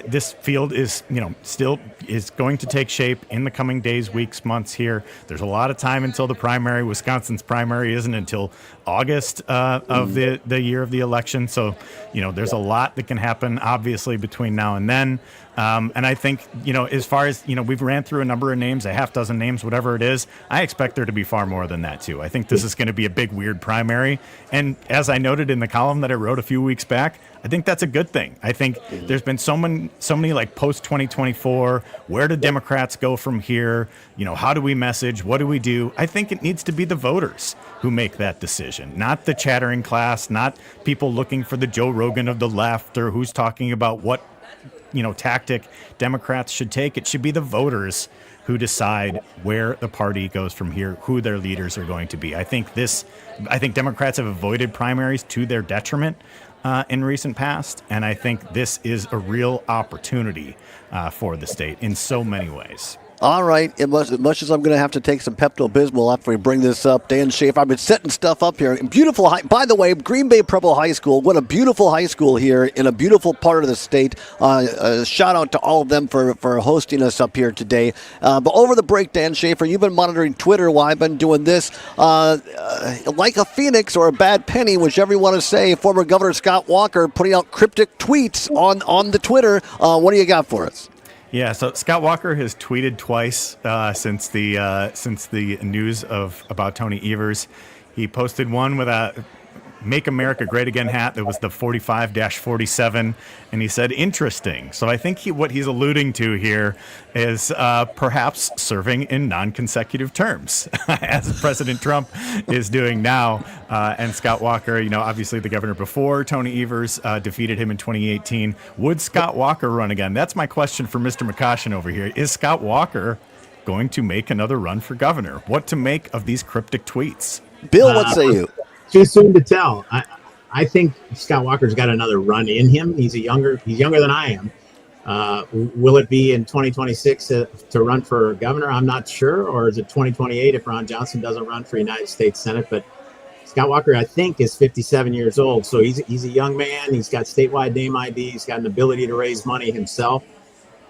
this field is, still is going to take shape in the coming days, weeks, months here. There's a lot of time until the primary. Wisconsin's primary isn't until August of the year of the election. So, there's a lot that can happen, obviously, between now and then. And I think, as far as, we've ran through a number of names, a half dozen names, whatever it is, I expect there to be far more than that, too. I think this is going to be a big, weird primary. And as I noted in the column that I wrote a few weeks back, I think that's a good thing. I think there's been so many like post-2024, where do Democrats go from here? How do we message? What do we do? I think it needs to be the voters who make that decision, not the chattering class, not people looking for the Joe Rogan of the left or who's talking about what tactic Democrats should take. It should be the voters who decide where the party goes from here, who their leaders are going to be. I think Democrats have avoided primaries to their detriment in recent past, and I think this is a real opportunity for the state in so many ways. All right. As much as I'm going to have to take some Pepto-Bismol after we bring this up, Dan Schaefer, I've been setting stuff up here. Beautiful. By the way, Green Bay Preble High School, what a beautiful high school here in a beautiful part of the state. Shout out to all of them for hosting us up here today. But over the break, Dan Schaefer, you've been monitoring Twitter while I've been doing this. Like a phoenix or a bad penny, whichever you want to say, former Governor Scott Walker putting out cryptic tweets on the Twitter. What do you got for us? Yeah, so Scott Walker has tweeted twice since the news about Tony Evers. He posted one with a Make America Great Again hat that was the 45-47, and he said, interesting. So I think what he's alluding to here is perhaps serving in non-consecutive terms, as President Trump is doing now. And Scott Walker, obviously the governor before Tony Evers defeated him in 2018. Would Scott Walker run again? That's my question for Mr. McCoshen over here. Is Scott Walker going to make another run for governor? What to make of these cryptic tweets? Bill, what say you? Too soon to tell. I think Scott Walker's got another run in him. He's younger than I am. Will it be in 2026 to run for governor? I'm not sure. Or is it 2028 if Ron Johnson doesn't run for United States Senate? But Scott Walker, I think, is 57 years old. So he's a young man. He's got statewide name ID. He's got an ability to raise money himself.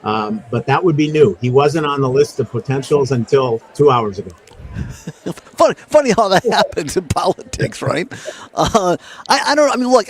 But that would be new. He wasn't on the list of potentials until 2 hours ago. Funny how that happens in politics, right? I don't. I mean, look.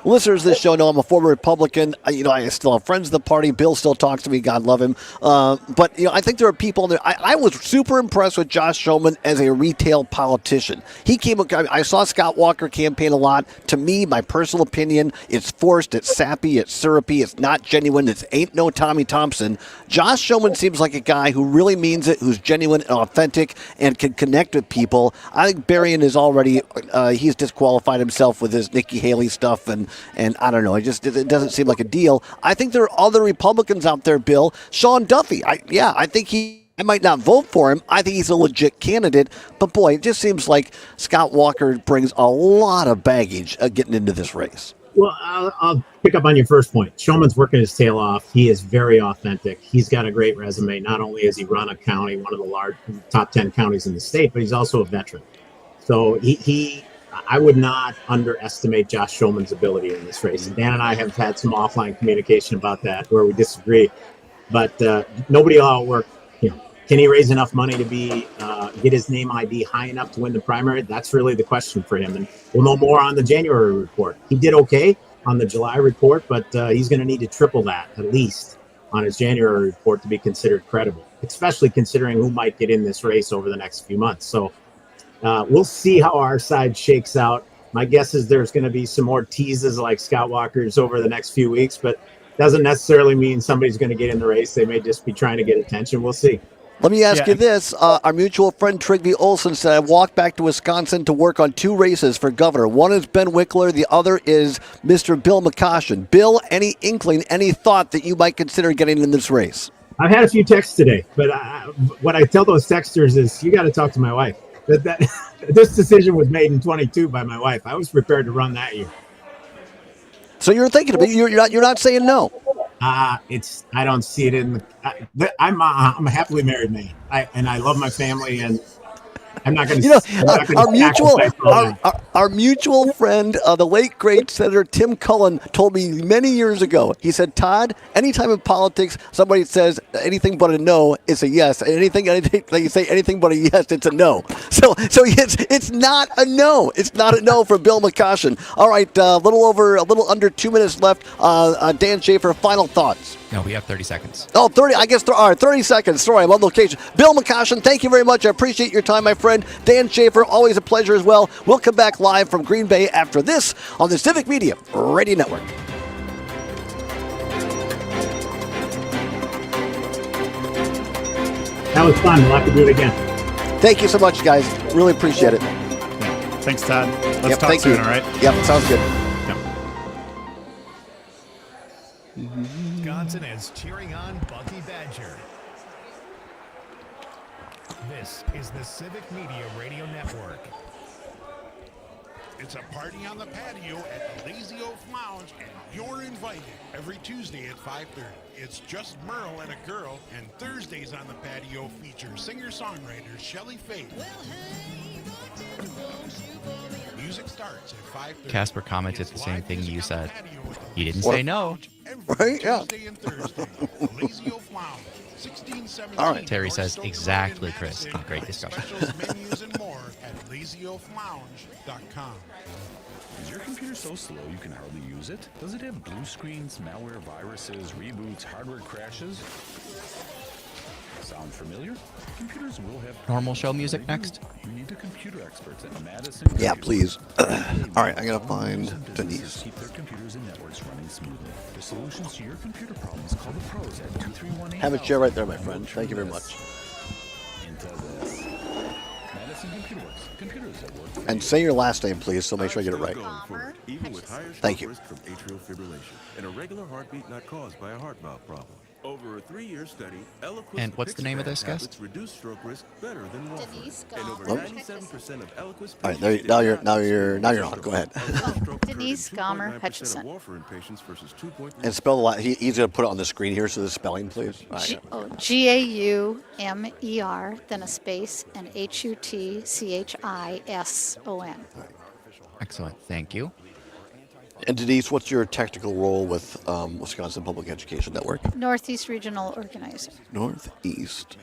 Listeners of this show know I'm a former Republican. I still have friends of the party. Bill still talks to me. God love him. But I think there are people there. I was super impressed with Josh Schoeman as a retail politician. I saw Scott Walker campaign a lot. To me, my personal opinion, it's forced, it's sappy, it's syrupy, it's not genuine. It ain't no Tommy Thompson. Josh Schoeman seems like a guy who really means it, who's genuine and authentic, and can connect with people. I think Berrien is already he's disqualified himself with his Nikki Haley stuff, and I don't know. It doesn't seem like a deal. I think there are other Republicans out there, Bill. Sean Duffy. I think I might not vote for him. I think he's a legit candidate. But boy, it just seems like Scott Walker brings a lot of baggage getting into this race. Well, I'll pick up on your first point. Showman's working his tail off. He is very authentic. He's got a great resume. Not only has he run a county, one of the top 10 counties in the state, but he's also a veteran. So I would not underestimate Josh Showman's ability in this race. And Dan and I have had some offline communication about that where we disagree. But nobody will outwork him. Can he raise enough money to get his name ID high enough to win the primary? That's really the question for him. And we'll know more on the January report. He did okay on the July report, but he's going to need to triple that at least on his January report to be considered credible, especially considering who might get in this race over the next few months. So we'll see how our side shakes out. My guess is there's going to be some more teases like Scott Walker's over the next few weeks, but doesn't necessarily mean somebody's going to get in the race. They may just be trying to get attention. We'll see. Let me ask you this. Our mutual friend Trygve Olsen said, I walked back to Wisconsin to work on 2 races for governor. One is Ben Wickler. The other is Mr. Bill McCoshen. Bill, any inkling, any thought that you might consider getting in this race? I've had a few texts today, but what I tell those texters is you got to talk to my wife. That this decision was made in 22 by my wife. I was prepared to run that year. So you're thinking of it. You're not saying no. I don't see it in the. I'm a happily married man. I love my family, and I'm not going to. Our mutual friend, the late great Senator Tim Cullen, told me many years ago. He said, Todd, anytime in politics somebody says anything but a no, it's a yes. And anything they say anything but a yes, it's a no. So it's not a no. It's not a no for Bill McCoshen. All right, a little under 2 minutes left. Dan Schaefer, final thoughts. No, we have 30 seconds. Oh, 30. I guess all right, 30 seconds. Sorry, I'm on location. Bill McCoshen, thank you very much. I appreciate your time, my friend. Dan Schaefer, always a pleasure as well. We'll come back live from Green Bay after this on the Civic Media Radio Network. That was fun. We'll have to do it again. Thank you so much, guys. Really appreciate it. Yeah. Thanks, Todd. Let's talk soon, all right? Yep, sounds good. Wisconsin is cheering on Bucky Badger. This is the Civic Media Radio Network. It's a party on the patio at the Lazy Oaf Lounge, and you're invited every Tuesday at 5:30. It's just Merle and a girl, and Thursdays on the patio feature singer-songwriter Shelley Faith. Music starts at 5:30. Casper commented the same thing you said. He didn't What? say no. Right? Yeah. Tuesday and Thursday, Lazy Oaf Lounge, 1617. All right. Terry says exactly, Chris. Great discussion. Specials, menus, and more at lazyoaflounge.com. Is your computer so slow you can hardly use it? Does it have blue screens, malware, viruses, reboots, hardware crashes? Sound familiar? Computers will have Normal show music next. You need a computer experts at Madison. Yeah, please. All right, I gotta find Denise. Keep their computers and networks running smoothly. The solutions to your computer problems, call the pros at 2318. Have a chair right there, my friend. Thank you very much. Into this. Madison Computer Works. Computers that work for And say your last name, please, so make sure I get it right. Even with higher Thank stroke you. risk from atrial fibrillation and a regular heartbeat not caused by a heart valve problem. Over a 3-year study, Eliquis And what's the name of this guest? tablets reduce stroke risk better than warfarin. Denise And over Gomer. 97% of Eliquis All right, there, now you're on. Go ahead. Denise Gomer Hutchison. warfarin patients versus 2.3. And spell the last. He's gonna put it on the screen here, so the spelling, please. All right. Gaumer, then a space, and Hutchison. Excellent. Thank you. And Denise, what's your technical role with Wisconsin Public Education Network? Northeast Regional Organizer. Northeast.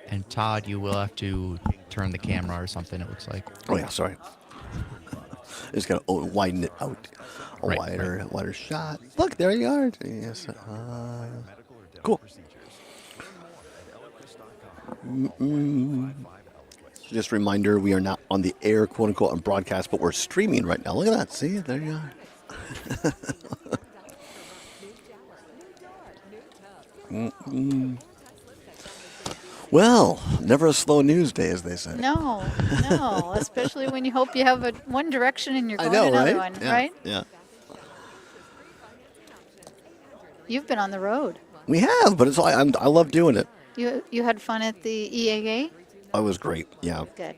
And Todd, you will have to turn the camera or something, it looks like. Oh yeah, sorry. Just gotta widen it out. A Right, wider shot. Look, there you are. Yes. Cool. Just a reminder, we are not on the air, quote unquote, on broadcast, but we're streaming right now. Look at that. See, there you are. Well, never a slow news day, as they say. No, especially when you hope you have one direction and you're I going know, another right? one, Yeah, right? Yeah. You've been on the road. We have, but I love doing it. You had fun at the EAA? It was great. Yeah. Good.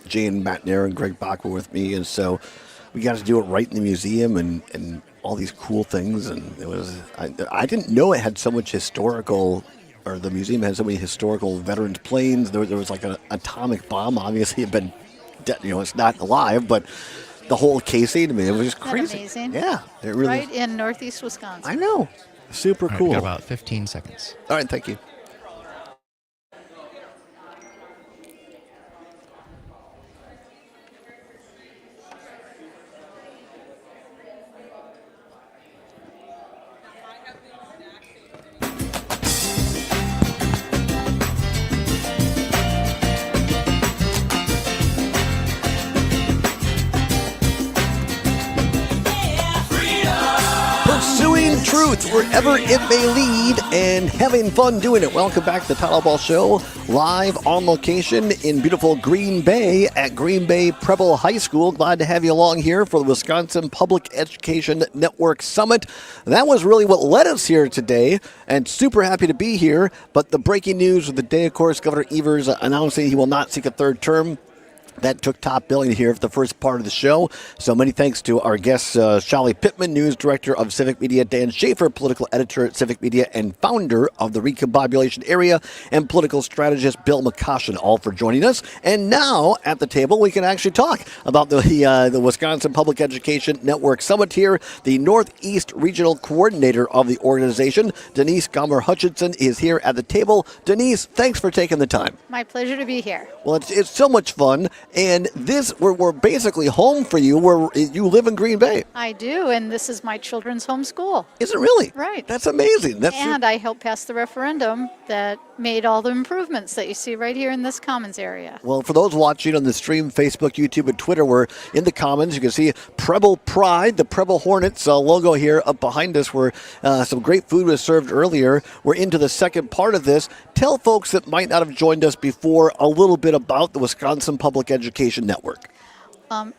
Jane Matner and Greg Bach were with me, and so we got to do it right in the museum and all these cool things. And it was I didn't know it had so much historical, or the museum had so many historical veterans planes. There was like an atomic bomb. Obviously, it had been, it's not alive, but the whole casing. I mean, it was just Isn't that crazy. amazing? Yeah, it really. Right in Northeast Wisconsin. I know. Super All right, cool. we got about 15 seconds. All right, thank you. Pursuing truth wherever it may lead and having fun doing it. Welcome back to the Todd Allbaugh Show, live on location in beautiful Green Bay at Green Bay Preble High School. Glad to have you along here for the Wisconsin Public Education Network Summit. That was really what led us here today, and super happy to be here. But the breaking news of the day, of course, Governor Evers announcing he will not seek a third term. That took top billing here for the first part of the show. So many thanks to our guests, Shally Pittman, News Director of Civic Media, Dan Schaefer, Political Editor at Civic Media and founder of the Recombobulation Area, and political strategist Bill McCoshen, all for joining us. And now at the table, we can actually talk about the Wisconsin Public Education Network Summit here. The Northeast Regional Coordinator of the organization, Denise Gomer Hutchison, is here at the table. Denise, thanks for taking the time. My pleasure to be here. Well, it's so much fun. And we're basically home for you, where you live in Green Bay. I do, and this is my children's home school. Is it really? Right. That's amazing. And I helped pass the referendum that made all the improvements that you see right here in this Commons area. Well, for those watching on the stream, Facebook, YouTube, and Twitter, we're in the Commons. You can see Preble Pride, the Preble Hornets logo here up behind us, where some great food was served earlier. We're into the second part of this. Tell folks that might not have joined us before a little bit about the Wisconsin Public Education Network.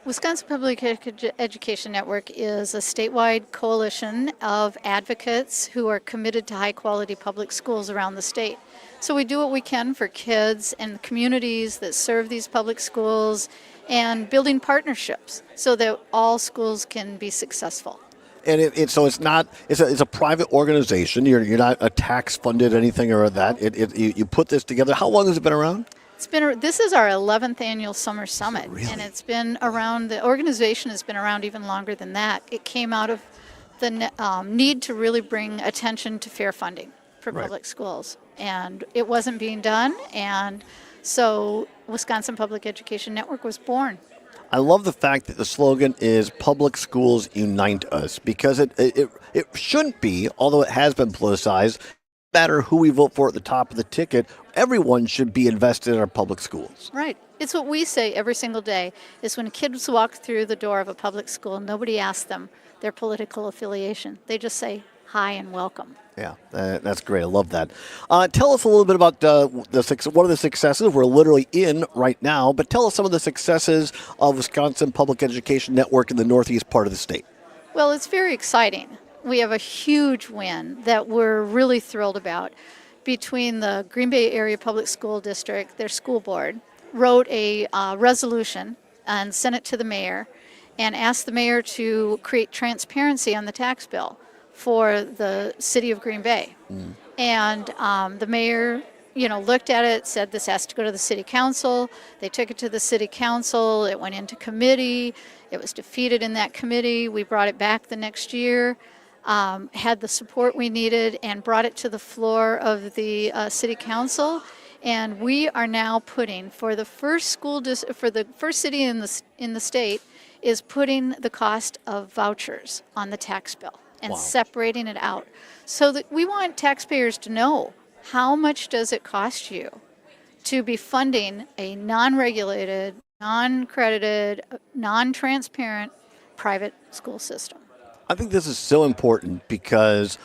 Wisconsin Public Education Network is a statewide coalition of advocates who are committed to high-quality public schools around the state. So we do what we can for kids and the communities that serve these public schools and building partnerships so that all schools can be successful. And so it's not it's a private organization. You're not a tax funded anything or that. You put this together. How long has it been around? This is our 11th annual summer summit, and it's been around. The organization has been around even longer than that. It came out of the need to really bring attention to fair funding for public schools, and it wasn't being done, and so Wisconsin Public Education Network was born. I love the fact that the slogan is "Public Schools Unite Us," because it shouldn't be, although it has been politicized. No matter who we vote for at the top of the ticket, everyone should be invested in our public schools. Right. It's what we say every single day, is when kids walk through the door of a public school, nobody asks them their political affiliation. They just say hi and welcome. Yeah, that's great. I love that. Tell us a little bit about one of the successes we're literally in right now, but tell us some of the successes of Wisconsin Public Education Network in the northeast part of the state. Well, it's very exciting. We have a huge win that we're really thrilled about. Between the Green Bay Area Public School District, their school board, wrote a resolution and sent it to the mayor and asked the mayor to create transparency on the tax bill for the city of Green Bay. And the mayor, looked at it, said this has to go to the city council. They took it to the city council. It went into committee. It was defeated in that committee. We brought it back the next year. Had the support we needed and brought it to the floor of the city council, and we are now putting for the first for the first city in the state is putting the cost of vouchers on the tax bill and separating it out so that we want taxpayers to know how much does it cost you to be funding a non-regulated, non-credited, non-transparent private school system. I think this is so important because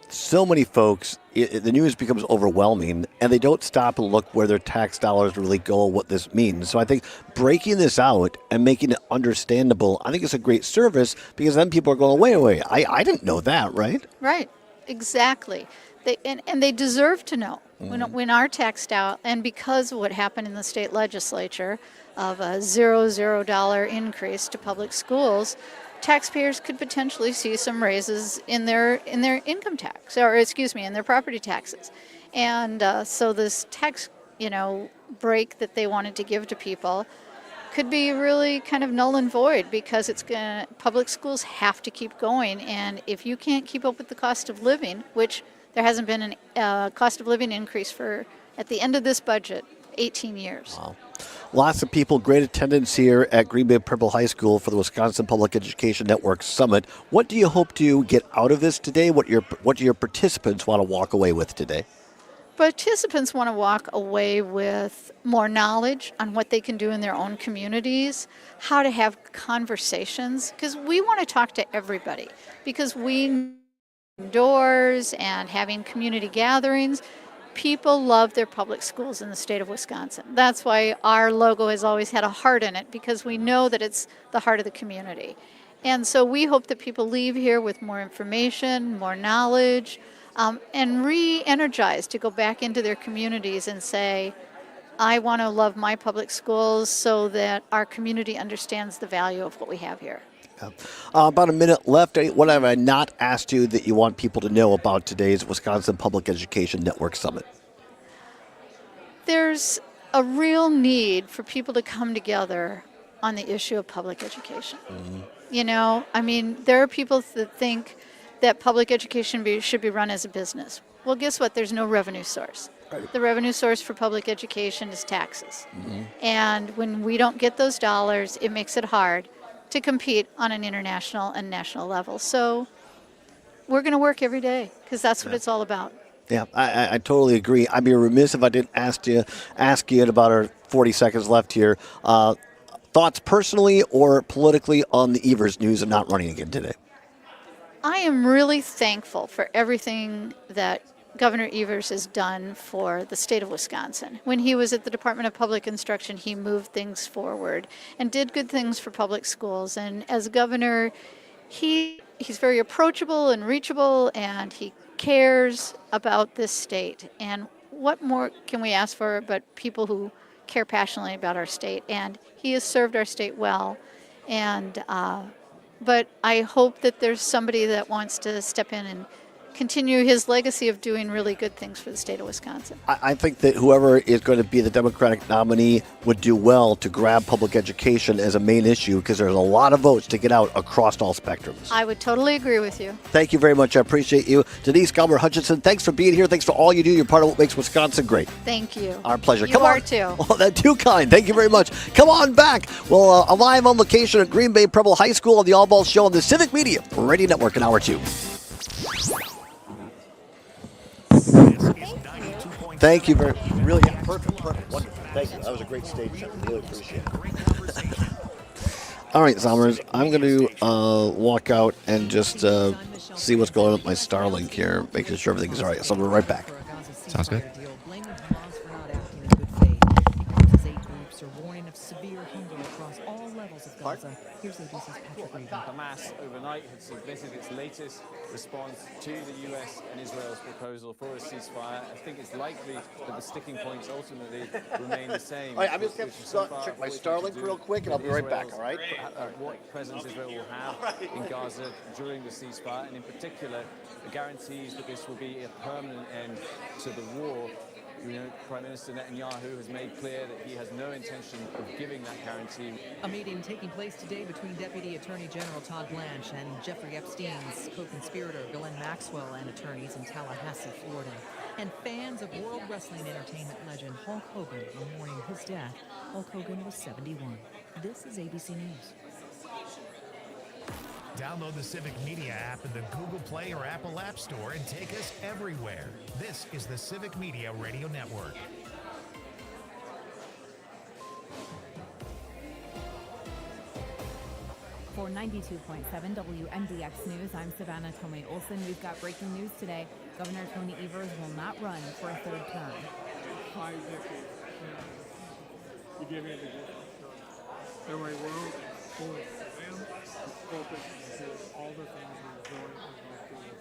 so many folks, the news becomes overwhelming and they don't stop and look where their tax dollars really go, what this means. So I think breaking this out and making it understandable, I think it's a great service because then people are going, wait, I didn't know that, right? Right, exactly. And they deserve to know when our taxed out, and because of what happened in the state legislature of a $0 increase to public schools, taxpayers could potentially see some raises in their income tax, in their property taxes. And so this tax, break that they wanted to give to people could be really kind of null and void because public schools have to keep going. And if you can't keep up with the cost of living, which there hasn't been a cost of living increase at the end of this budget, 18 years. Wow. Lots of people, great attendance here at Green Bay Purple High School for the Wisconsin Public Education Network Summit. What do you hope to get out of this today? What do your participants want to walk away with today? Participants want to walk away with more knowledge on what they can do in their own communities, how to have conversations, because we want to talk to everybody, because we indoors and having community gatherings. People love their public schools in the state of Wisconsin. That's why our logo has always had a heart in it, because we know that it's the heart of the community. And so we hope that people leave here with more information, more knowledge, and re-energized to go back into their communities and say, I want to love my public schools so that our community understands the value of what we have here. About a minute left. What have I not asked you that you want people to know about today's Wisconsin Public Education Network Summit? There's a real need for people to come together on the issue of public education. There are people that think that public education should be run as a business. Well, guess what? There's no revenue source. Right. The revenue source for public education is taxes. And when we don't get those dollars, it makes it hard to compete on an international and national level. So we're going to work every day because that's what it's all about. Yeah, I totally agree. I'd be remiss if I didn't ask you in about our 40 seconds left here. Thoughts personally or politically on the Evers news of not running again today? I am really thankful for everything that Governor Evers has done for the state of Wisconsin. When he was at the Department of Public Instruction, he moved things forward and did good things for public schools. And as governor, he's very approachable and reachable, and he cares about this state. And what more can we ask for but people who care passionately about our state? And he has served our state well. And but I hope that there's somebody that wants to step in and continue his legacy of doing really good things for the state of Wisconsin. I think that whoever is going to be the Democratic nominee would do well to grab public education as a main issue because there's a lot of votes to get out across all spectrums. I would totally agree with you. Thank you very much. I appreciate you. Denise Gomber Hutchinson, thanks for being here. Thanks for all you do. You're part of what makes Wisconsin great. Thank you. Our pleasure. You Come are on. too. Oh, that's too kind. Thank you very much. Come on back. Well, live on location at Green Bay Preble High School on the Allbaugh Show on the Civic Media Radio Network in Hour 2. Thank you very much. Really, yeah, perfect, wonderful. Thank you. That was a great stage show. Really appreciate it. All right, Zommers, I'm going to walk out and just see what's going on with my Starlink here, making sure everything's all right. So I'll be right back. Sounds good. Here's ABC's Patrick Reed. Hamas overnight had submitted its latest response to the US and Israel's proposal for a ceasefire. I think it's likely that the sticking points ultimately remain the same. All right, I'm just going to check my Starlink real quick, and I'll be right back, all right? What presence Israel will have in Gaza during the ceasefire, and in particular, the guarantees that this will be a permanent end to the war. You know, Prime Minister Netanyahu has made clear that he has no intention of giving that guarantee. A meeting taking place today between Deputy Attorney General Todd Blanche and Jeffrey Epstein's co-conspirator Ghislaine Maxwell and attorneys in Tallahassee, Florida. And fans of World Wrestling Entertainment legend Hulk Hogan are mourning his death. Hulk Hogan was 71. This is ABC News. Download the Civic Media app in the Google Play or Apple App Store and take us everywhere. This is the Civic Media Radio Network. For 92.7 WMDX News, I'm Savannah Tomei Olson. We've got breaking news today. Governor Tony Evers will not run for a third term. 5 decades. You give me the world full of them, focus on all the things we're doing and doing.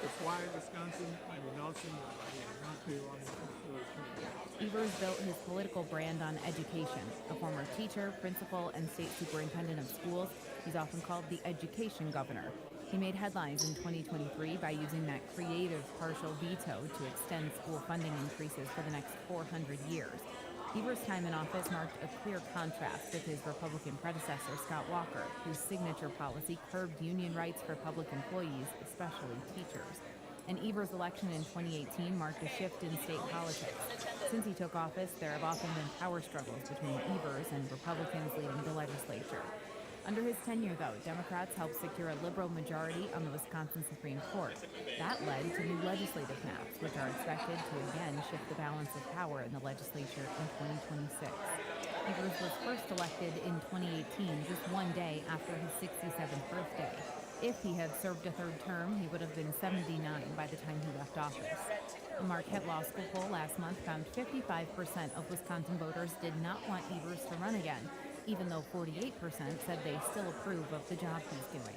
That's why Wisconsin, I'm announcing that I will not be running for third term. Evers built his political brand on education. A former teacher, principal, and state superintendent of schools, he's often called the education governor. He made headlines in 2023 by using that creative partial veto to extend school funding increases for the next 400 years. Evers' time in office marked a clear contrast with his Republican predecessor, Scott Walker, whose signature policy curbed union rights for public employees, especially teachers. And Evers' election in 2018 marked a shift in state politics. Since he took office, there have often been power struggles between Evers and Republicans leading the legislature. Under his tenure, though, Democrats helped secure a liberal majority on the Wisconsin Supreme Court. That led to new legislative maps, which are expected to again shift the balance of power in the legislature in 2026. Evers was first elected in 2018, just one day after his 67th birthday. If he had served a third term, he would have been 79 by the time he left office. A Marquette Law School poll last month found 55% of Wisconsin voters did not want Evers to run again, even though 48% said they still approve of the job he's doing.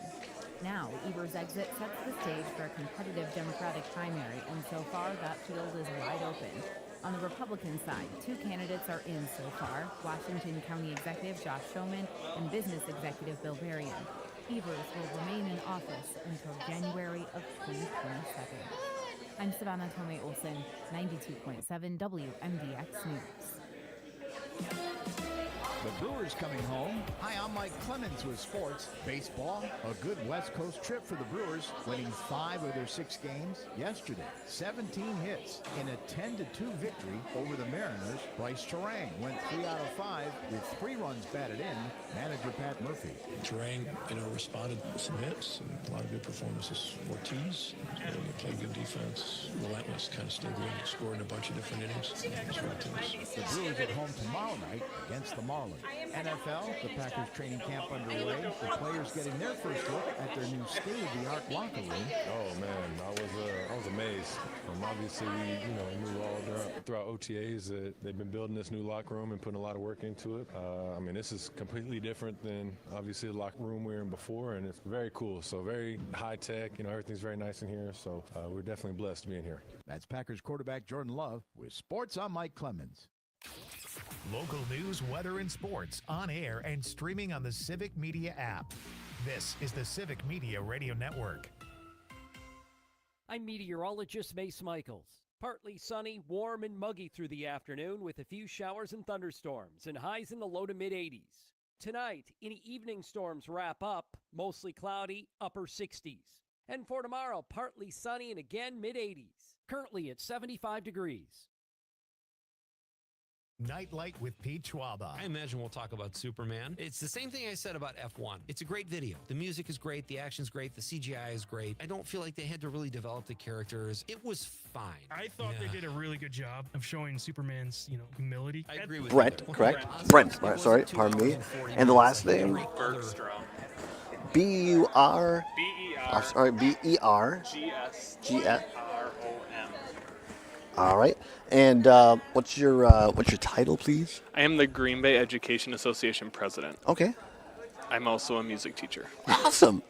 Now, Evers' exit sets the stage for a competitive Democratic primary, and so far, that field is wide open. On the Republican side, 2 candidates are in so far, Washington County Executive Josh Schoeman and Business Executive Bill Berrien. Evers will remain in office until January of 2027. I'm Savannah Tomei Olson, 92.7 WMDX News. The Brewers coming home. Hi, I'm Mike Clemens with sports. Baseball, a good West Coast trip for the Brewers, winning 5 of their 6 games yesterday. 17 hits in a 10-2 victory over the Mariners. Bryce Terang went 3 out of 5 with 3 runs batted in. Manager Pat Murphy. Terang, responded with some hits and a lot of good performances. Ortiz, played good defense, relentless, kind of stayed with it, scored in a bunch of different innings. The Brewers at home tomorrow night against the Marlins. NFL, the Packers training camp underway. The players getting their first look at their new state-of-the-art locker room. Oh man, I was amazed. Obviously, we knew all throughout OTAs that they've been building this new locker room and putting a lot of work into it. I mean, this is completely different than obviously the locker room we were in before, and it's very cool. So very high tech. Everything's very nice in here. So we're definitely blessed being here. That's Packers quarterback Jordan Love with sports. I'm Mike Clemens. Local news, weather, and sports on air and streaming on the Civic Media app. This is the Civic Media Radio Network. I'm meteorologist Mace Michaels. Partly sunny, warm, and muggy through the afternoon with a few showers and thunderstorms and highs in the low to mid-80s. Tonight, any evening storms wrap up, mostly cloudy, upper 60s. And for tomorrow, partly sunny and again mid-80s. Currently at 75 degrees. Nightlight with Pete Schwaba. I imagine we'll talk about Superman. It's the same thing I said about F1. It's a great video. The music is great. The action's great. The CGI is great. I don't feel like they had to really develop the characters. It was fine. I thought they did a really good job of showing Superman's, humility. I agree with Brent, correct? Brent, sorry, pardon me. And the last name? Bergstrom. B-U-R? B-E-R. I'm sorry, B-E-R. G-S-T-R-O-M. All right. And what's your title, please? I am the Green Bay Education Association president. Okay. I'm also a music teacher. Awesome.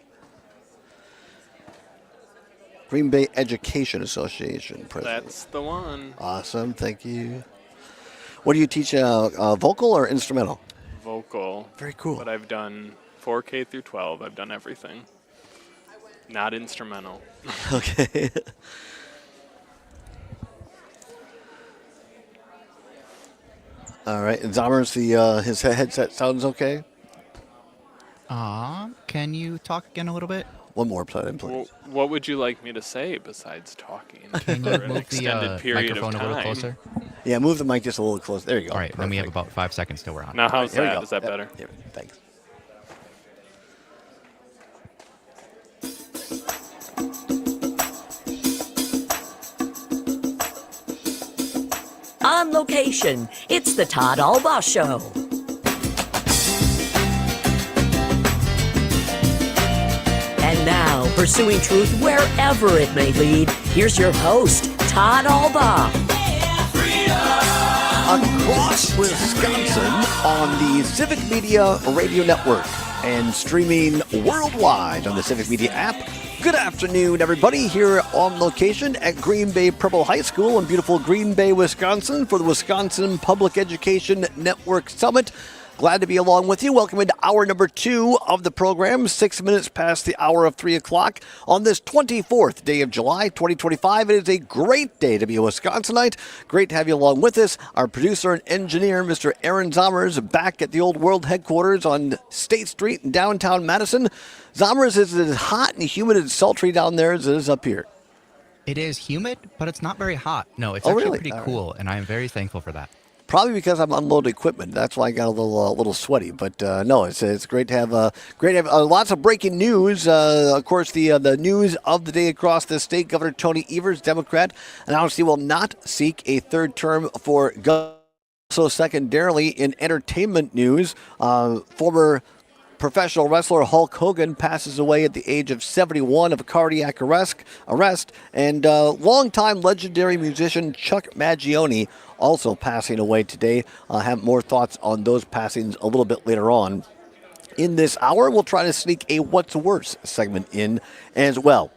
Green Bay Education Association president. That's the one. Awesome. Thank you. What do you teach, vocal or instrumental? Vocal. Very cool. But I've done 4K through 12. I've done everything. Not instrumental. Okay. All right. And Zommers, his headset sounds okay? Can you talk again a little bit? One more time, please. Well, what would you like me to say besides talking Can for you an move extended the period of microphone time? a little closer? Yeah, move the mic just a little closer. There you go. All right, then we have about 5 seconds till we're on. Now, how's There we that? go. Is that Yep. better? Here, thanks. On location, it's the Todd Allbaugh Show. And now, pursuing truth wherever it may lead, here's your host, Todd Allbaugh. Across Wisconsin on the Civic Media Radio Network and streaming worldwide on the Civic Media app. Good afternoon, everybody, here on location at Green Bay Preble High School in beautiful Green Bay, Wisconsin for the Wisconsin Public Education Network Summit. Glad to be along with you. Welcome into hour number 2 of the program, 6 minutes past the hour of 3 o'clock on this 24th day of July, 2025. It is a great day to be a Wisconsinite. Great to have you along with us. Our producer and engineer, Mr. Aaron Zommers, back at the old world headquarters on State Street in downtown Madison. Zommers, is it as hot and humid and sultry down there as it is up here? It is humid, but it's not very hot. No, it's Oh, actually really? pretty All cool, and I am very thankful for that. Probably because I'm unloading equipment. That's why I got a little sweaty. But no, it's great to have lots of breaking news. Of course, the news of the day across the state: Governor Tony Evers, Democrat, announced he will not seek a third term for governor. Also, secondarily, in entertainment news, former professional wrestler Hulk Hogan passes away at the age of 71 of a cardiac arrest, and longtime legendary musician Chuck Mangione also passing away today. I'll have more thoughts on those passings a little bit later on. In this hour, we'll try to sneak a What's Worse segment in as well.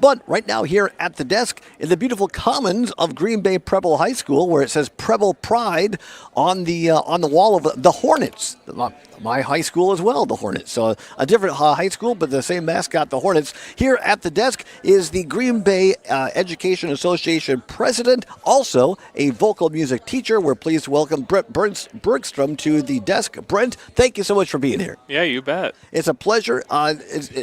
But right now here at the desk in the beautiful commons of Green Bay Preble High School, where it says Preble Pride on the wall of the Hornets. My high school as well, the Hornets. So a different high school, but the same mascot, the Hornets. Here at the desk is the Green Bay Education Association president, also a vocal music teacher. We're pleased to welcome Brent Bergstrom to the desk. Brent, thank you so much for being here. Yeah, you bet. It's a pleasure.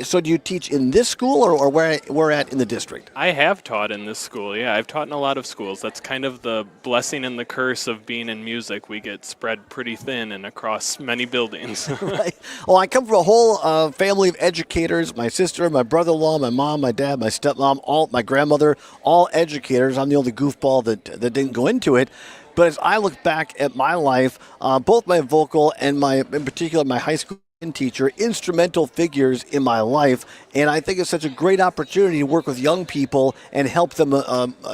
So do you teach in this school or where at in the district? I have taught in this school. Yeah, I've taught in a lot of schools. That's kind of the blessing and the curse of being in music. We get spread pretty thin and across many buildings. Right. Well, I come from a whole family of educators. My sister, my brother-in-law, my mom, my dad, my stepmom, my grandmother, all educators. I'm the only goofball that didn't go into it. But as I look back at my life, both my vocal and in particular, my high school teacher, instrumental figures in my life, and I think it's such a great opportunity to work with young people and help them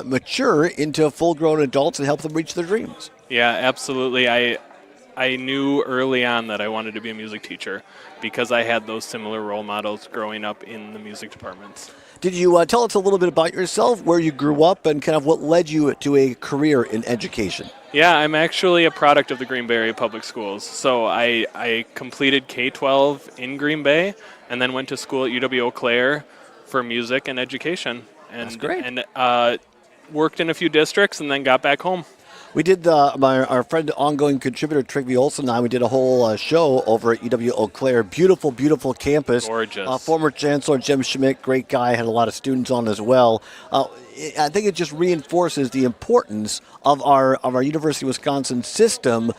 mature into full-grown adults and help them reach their dreams. Yeah, absolutely. I knew early on that I wanted to be a music teacher because I had those similar role models growing up in the music departments. Did you tell us a little bit about yourself, where you grew up, and kind of what led you to a career in education? Yeah, I'm actually a product of the Green Bay Area Public Schools. So I completed K-12 in Green Bay and then went to school at UW-Eau Claire for music and education. And, That's great. And worked in a few districts and then got back home. We did, our friend, ongoing contributor, Trygve Olsen and I, we did a whole show over at UW-Eau Claire. Beautiful, beautiful campus. Gorgeous. Former Chancellor Jim Schmidt, great guy, had a lot of students on as well. I think it just reinforces the importance of our University of Wisconsin system.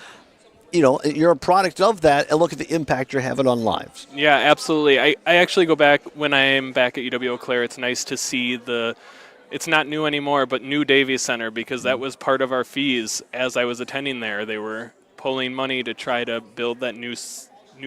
You know, you're a product of that, and look at the impact you're having on lives. Yeah, absolutely. I actually go back, when I am back at UW-Eau Claire, it's nice to see it's not new anymore, but new Davies Center, because that was part of our fees as I was attending there. They were pulling money to try to build that new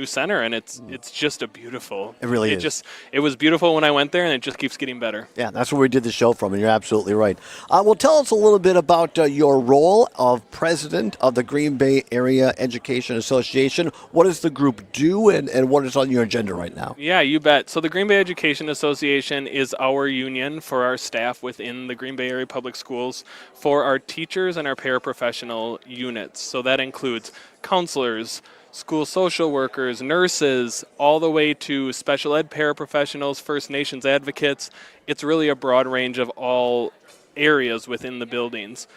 center, and it's just a beautiful. It really is. It was beautiful when I went there, and it just keeps getting better. Yeah, that's where we did the show from, and you're absolutely right. Well, tell us a little bit about your role of president of the Green Bay Area Education Association. What does the group do, and what is on your agenda right now? Yeah, you bet. So the Green Bay Education Association is our union for our staff within the Green Bay Area Public Schools for our teachers and our paraprofessional units. So that includes counselors, school social workers, nurses, all the way to special ed paraprofessionals, First Nations advocates. It's really a broad range of all areas within the buildings.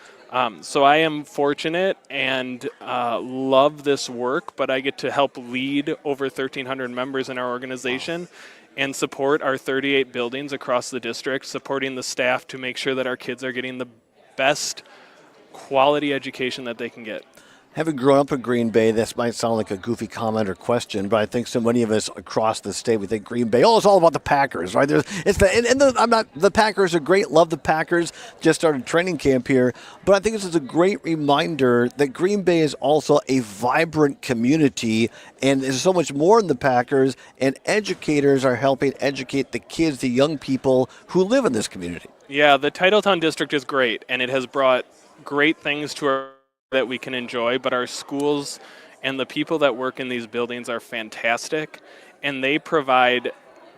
So I am fortunate and love this work, but I get to help lead over 1,300 members in our organization and support our 38 buildings across the district, supporting the staff to make sure that our kids are getting the best quality education that they can get. Having grown up in Green Bay, this might sound like a goofy comment or question, but I think so many of us across the state, we think Green Bay, it's all about the Packers, right? The Packers are great, love the Packers, just started training camp here, but I think this is a great reminder that Green Bay is also a vibrant community, and there's so much more in the Packers, and educators are helping educate the kids, the young people who live in this community. Yeah, the Titletown district is great, and it has brought great things to our that we can enjoy, but our schools and the people that work in these buildings are fantastic, and they provide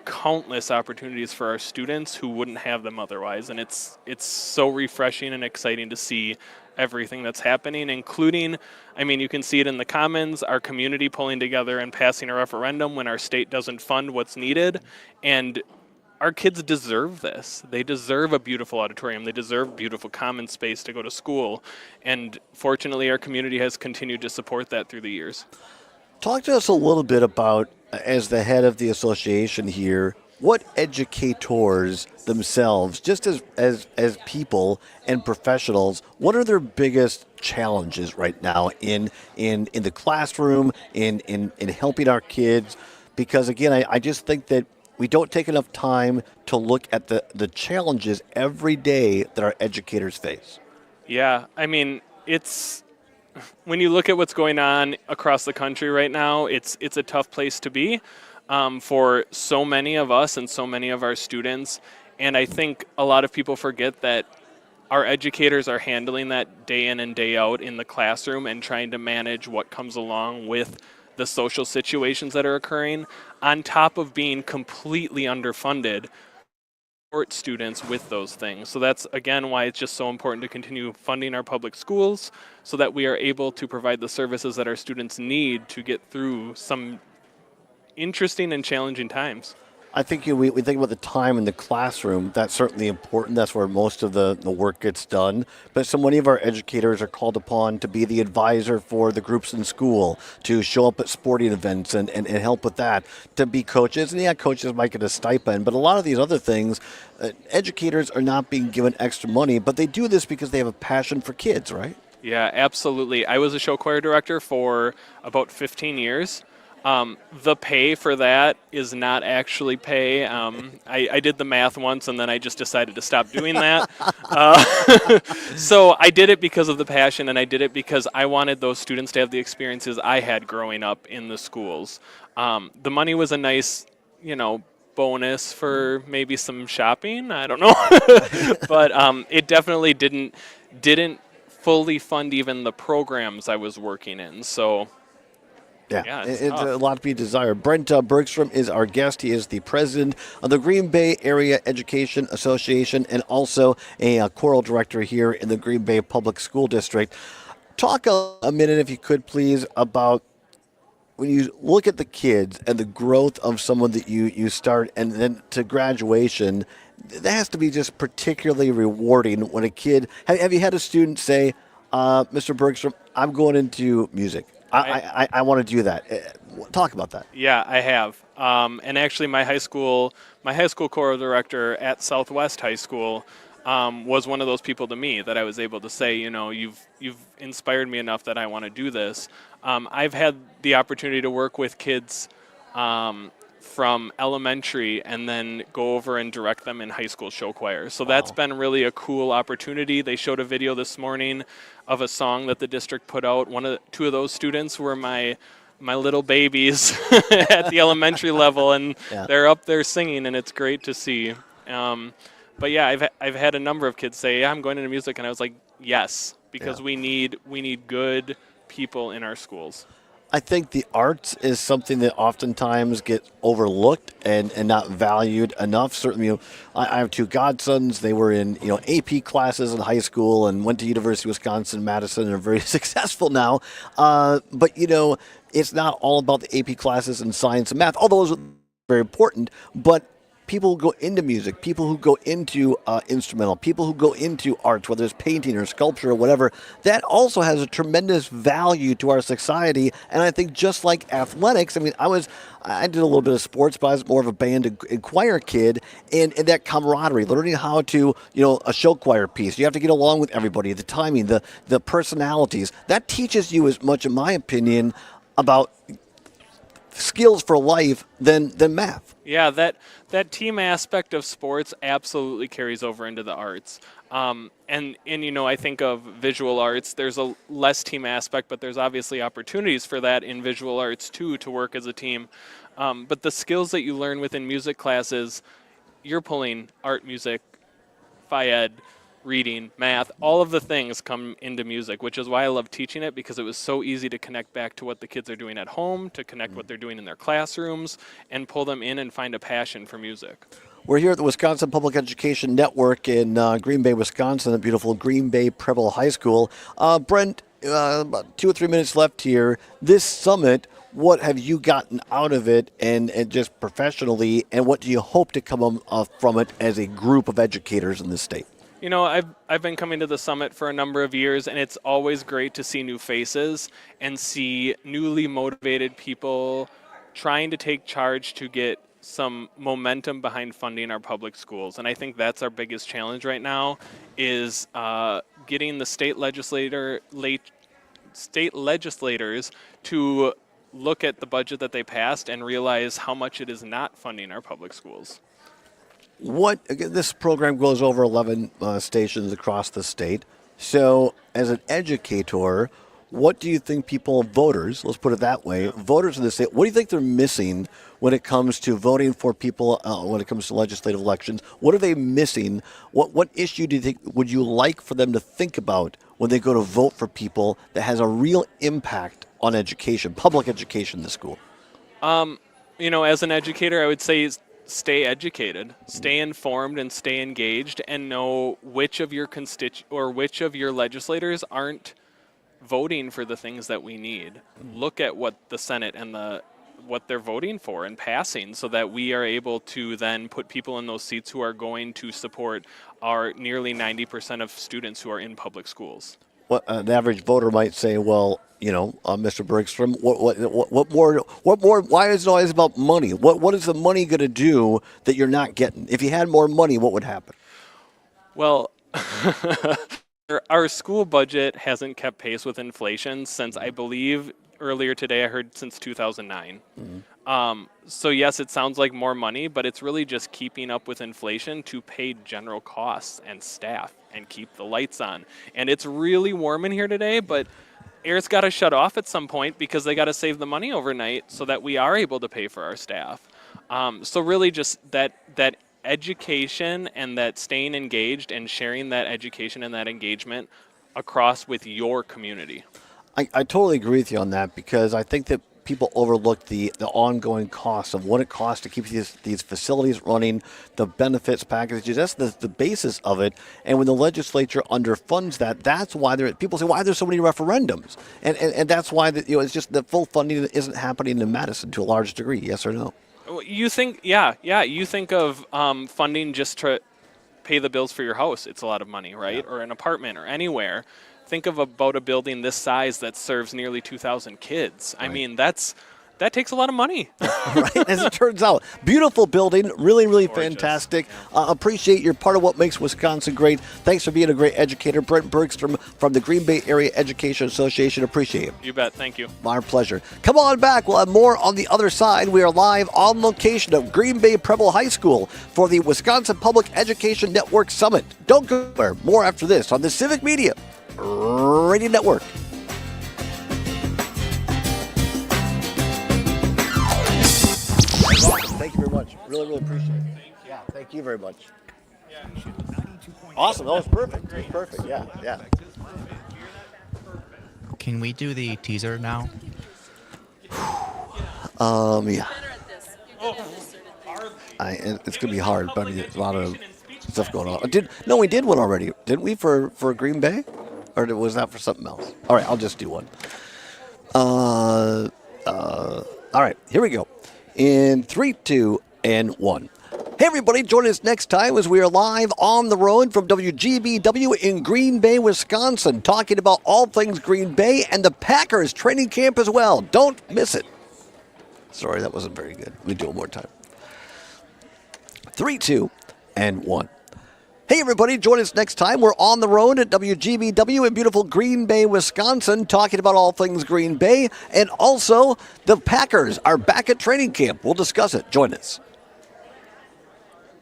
countless opportunities for our students who wouldn't have them otherwise. And it's so refreshing and exciting to see everything that's happening, including, you can see it in the Commons, our community pulling together and passing a referendum when our state doesn't fund what's needed. And our kids deserve this. They deserve a beautiful auditorium. They deserve beautiful common space to go to school. And fortunately, our community has continued to support that through the years. Talk to us a little bit about, as the head of the association here, what educators themselves, just as people and professionals, what are their biggest challenges right now in the classroom, in helping our kids? Because again, I just think that we don't take enough time to look at the challenges every day that our educators face. Yeah, it's when you look at what's going on across the country right now, it's a tough place to be for so many of us and so many of our students. And I think a lot of people forget that our educators are handling that day in and day out in the classroom and trying to manage what comes along with the social situations that are occurring, on top of being completely underfunded, support students with those things. So that's, again, why it's just so important to continue funding our public schools so that we are able to provide the services that our students need to get through some interesting and challenging times. I think we think about the time in the classroom. That's certainly important. That's where most of the work gets done. But so many of our educators are called upon to be the advisor for the groups in school, to show up at sporting events and help with that, to be coaches. And coaches might get a stipend, but a lot of these other things, educators are not being given extra money, but they do this because they have a passion for kids, right? Yeah, absolutely. I was a show choir director for about 15 years. The pay for that is not actually pay. I did the math once, and then I just decided to stop doing that. So I did it because of the passion, and I did it because I wanted those students to have the experiences I had growing up in the schools. The money was a nice, bonus for maybe some shopping. I don't know, but it definitely didn't fully fund even the programs I was working in. So. Yeah, it's it's tough. a lot to be desired. Brent Bergstrom is our guest. He is the president of the Green Bay Area Education Association and also a choral director here in the Green Bay Public School District. Talk a minute, if you could, please, about when you look at the kids and the growth of someone that you start and then to graduation. That has to be just particularly rewarding when a kid. Have you had a student say, Mr. Bergstrom, I'm going into music. I want to do that. Talk about that. Yeah, I have. And actually, my high school choral director at Southwest High School was one of those people to me that I was able to say, you've inspired me enough that I want to do this. I've had the opportunity to work with kids from elementary and then go over and direct them in high school show choir. So that's been really a cool opportunity. They showed a video this morning of a song that the district put out. Two of those students were my little babies at the elementary level, and they're up there singing, and it's great to see. But yeah, I've had a number of kids say, yeah, I'm going into music, and I was like, yes, because we need good people in our schools. I think the arts is something that oftentimes gets overlooked and not valued enough. Certainly, I have two godsons. They were in AP classes in high school and went to University of Wisconsin-Madison and are very successful now. But it's not all about the AP classes in science and math, although those are very important. But people who go into music, people who go into instrumental, people who go into arts, whether it's painting or sculpture or whatever, that also has a tremendous value to our society. And I think just like athletics, I did a little bit of sports, but I was more of a band and choir kid, and that camaraderie, learning how to, a show choir piece, you have to get along with everybody, the timing, the personalities. That teaches you as much, in my opinion, about skills for life than math. Yeah, that team aspect of sports absolutely carries over into the arts. And I think of visual arts, there's a less team aspect, but there's obviously opportunities for that in visual arts too, to work as a team. But the skills that you learn within music classes, you're pulling art, music, phy-ed, reading, math, all of the things come into music, which is why I love teaching it, because it was so easy to connect back to what the kids are doing at home, to connect what they're doing in their classrooms, and pull them in and find a passion for music. We're here at the Wisconsin Public Education Network in Green Bay, Wisconsin, at beautiful Green Bay Preble High School. Brent, about 2 or 3 minutes left here. This summit, what have you gotten out of it and just professionally, and what do you hope to come from it as a group of educators in the state? I've been coming to the summit for a number of years, and it's always great to see new faces and see newly motivated people trying to take charge to get some momentum behind funding our public schools. And I think that's our biggest challenge right now, is getting the state legislators to look at the budget that they passed and realize how much it is not funding our public schools. This program goes over 11 stations across the state. So as an educator, what do you think voters, let's put it that way, voters in the state, what do you think they're missing when it comes to voting for people, when it comes to legislative elections? What are they missing? What issue do you think would you like for them to think about when they go to vote for people that has a real impact on education, public education in the school? As an educator, I would say stay educated, stay informed, and stay engaged, and know which of your which of your legislators aren't voting for the things that we need. Look at what the Senate and what they're voting for and passing, so that we are able to then put people in those seats who are going to support our nearly 90% of students who are in public schools. What an average voter might say, well, Mr. Bergstrom, what more? Why is it always about money? What is the money going to do that you're not getting? If you had more money, what would happen? Well, our school budget hasn't kept pace with inflation since, I believe, earlier today, I heard since 2009. So yes, it sounds like more money, but it's really just keeping up with inflation to pay general costs and staff and keep the lights on. And it's really warm in here today, but air's got to shut off at some point because they got to save the money overnight so that we are able to pay for our staff. So really just that education and that staying engaged and sharing that education and that engagement across with your community. I totally agree with you on that, because I think that people overlook the ongoing costs of what it costs to keep these facilities running, the benefits packages. That's the basis of it. And when the legislature underfunds that, that's why people say, why are there so many referendums? And that's why it's just the full funding isn't happening in Madison to a large degree. Yes or no? You think, you think of funding just to pay the bills for your house. It's a lot of money, right? Or an apartment or anywhere. Think of about a building this size that serves nearly 2,000 kids. Right. I mean, that takes a lot of money. Right, as it turns out. Beautiful building, really, really fantastic. Appreciate you're part of what makes Wisconsin great. Thanks for being a great educator. Brent Bergstrom from the Green Bay Area Education Association. Appreciate it. You bet. Thank you. My pleasure. Come on back. We'll have more on the other side. We are live on location of Green Bay Preble High School for the Wisconsin Public Education Network Summit. Don't go anywhere. More after this on the Civic Media Radio Network. Thank you very much. Really, really appreciate it. Yeah, thank you very much. Awesome. That was perfect. It was perfect. Yeah, yeah. Can we do the teaser now? Yeah. It's gonna be hard, but there's a lot of stuff going on. We did one already, didn't we? For Green Bay, or was that for something else? All right, I'll just do one. All right, here we go. In 3, 2, and 1. Hey, everybody, join us next time as we are live on the road from WGBW in Green Bay, Wisconsin, talking about all things Green Bay and the Packers training camp as well. Don't miss it. Sorry, that wasn't very good. We do it one more time. 3, 2, and 1. Hey, everybody, join us next time. We're on the road at WGBW in beautiful Green Bay, Wisconsin, talking about all things Green Bay. And also, the Packers are back at training camp. We'll discuss it. Join us.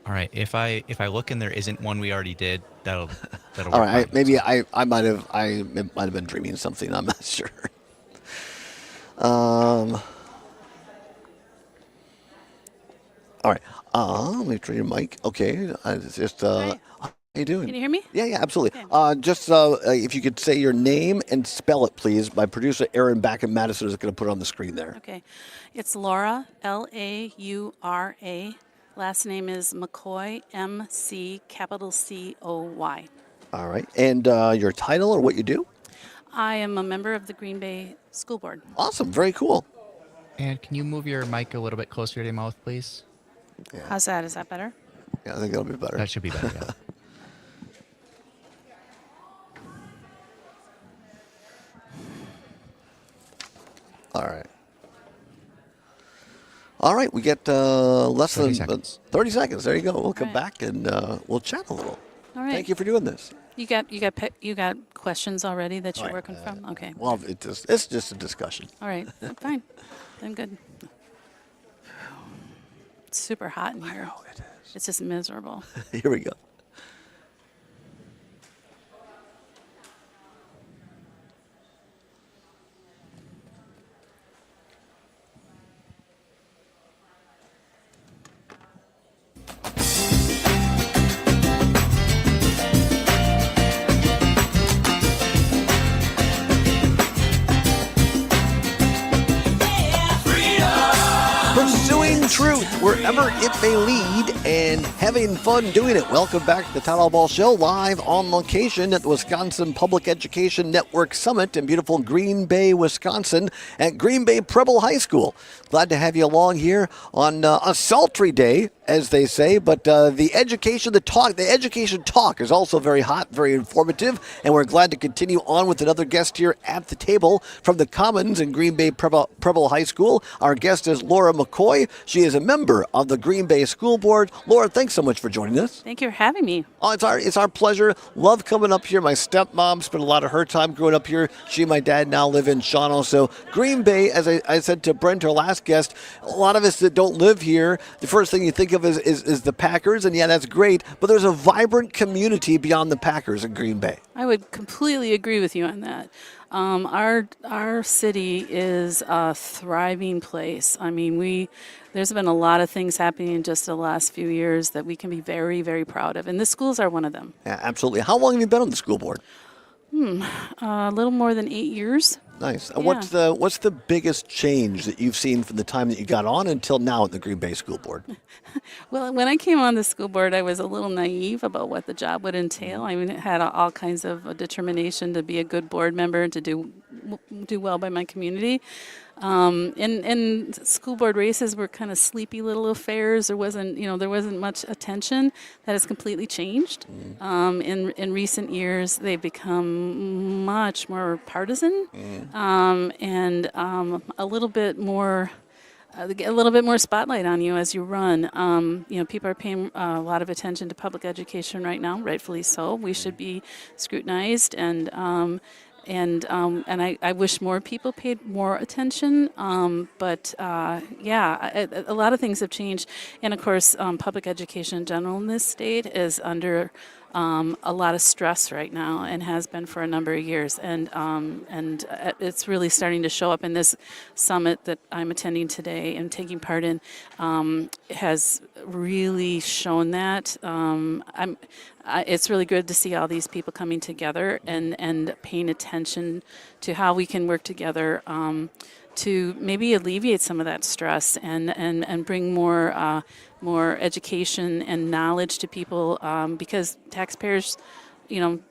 All right. If I look and there isn't one we already did, that'll all right. Maybe I might have been dreaming something. I'm not sure. All right. Let me turn your mic. Okay. It's just how you doing? Can you hear me? Yeah, absolutely. Okay. Just if you could say your name and spell it, please. My producer, Aaron, back in Madison, is going to put it on the screen there. Okay. It's Laura, Laura. Last name is McCoy, McCoy. All right. And your title or what you do? I am a member of the Green Bay School Board. Awesome. Very cool. And can you move your mic a little bit closer to your mouth, please? Yeah. How's that? Is that better? Yeah, I think that'll be better. That should be better, yeah. All right, we get less 30 than seconds. 30 seconds. There you go. We'll come right. back and we'll chat a little. All right. Thank you for doing this. You got questions already that you're working from? Okay. Well, it's just a discussion. All right. Fine. I'm good. It's super hot in here. Oh, it is. It's just miserable. Here we go. Truth wherever it may lead and having fun doing it. Welcome back to the Todd Allbaugh Show, live on location at the Wisconsin Public Education Network Summit in beautiful Green Bay, Wisconsin at Green Bay Preble High School. Glad to have you along here on a sultry day, as they say, but the education talk is also very hot, very informative, and we're glad to continue on with another guest here at the table from the Commons in Green Bay Preble High School. Our guest is Laura McCoy. She is a member of the Green Bay School Board. Laura, thanks so much for joining us. Thank you for having me. Oh, it's our pleasure. Love coming up here. My stepmom spent a lot of her time growing up here. She and my dad now live in Shawano. So Green Bay, as I said to Brent, our last guest, a lot of us that don't live here, the first thing you think of is the Packers, and yeah, that's great. But there's a vibrant community beyond the Packers in Green Bay. I would completely agree with you on that. Our city is a thriving place. I mean, there's been a lot of things happening in just the last few years that we can be very, very proud of, and the schools are one of them. Yeah, absolutely. How long have you been on the school board? A little more than 8 years. Nice. And Yeah. what's the biggest change that you've seen from the time that you got on until now at the Green Bay School Board? Well, when I came on the school board, I was a little naive about what the job would entail. I mean, it had all kinds of determination to be a good board member and to do well by my community. And school board races were kind of sleepy little affairs. There wasn't much attention. That has completely changed. In recent years, they've become much more partisan and a little bit more spotlight on you as you run. People are paying a lot of attention to public education right now, rightfully so. We should be scrutinized, and I wish more people paid more attention. But a lot of things have changed, and of course, public education in general in this state is under a lot of stress right now, and has been for a number of years, and it's really starting to show up in this summit that I'm attending today and taking part in. Has really shown that. It's really good to see all these people coming together and paying attention to how we can work together to maybe alleviate some of that stress and bring more education and knowledge to people, because taxpayers,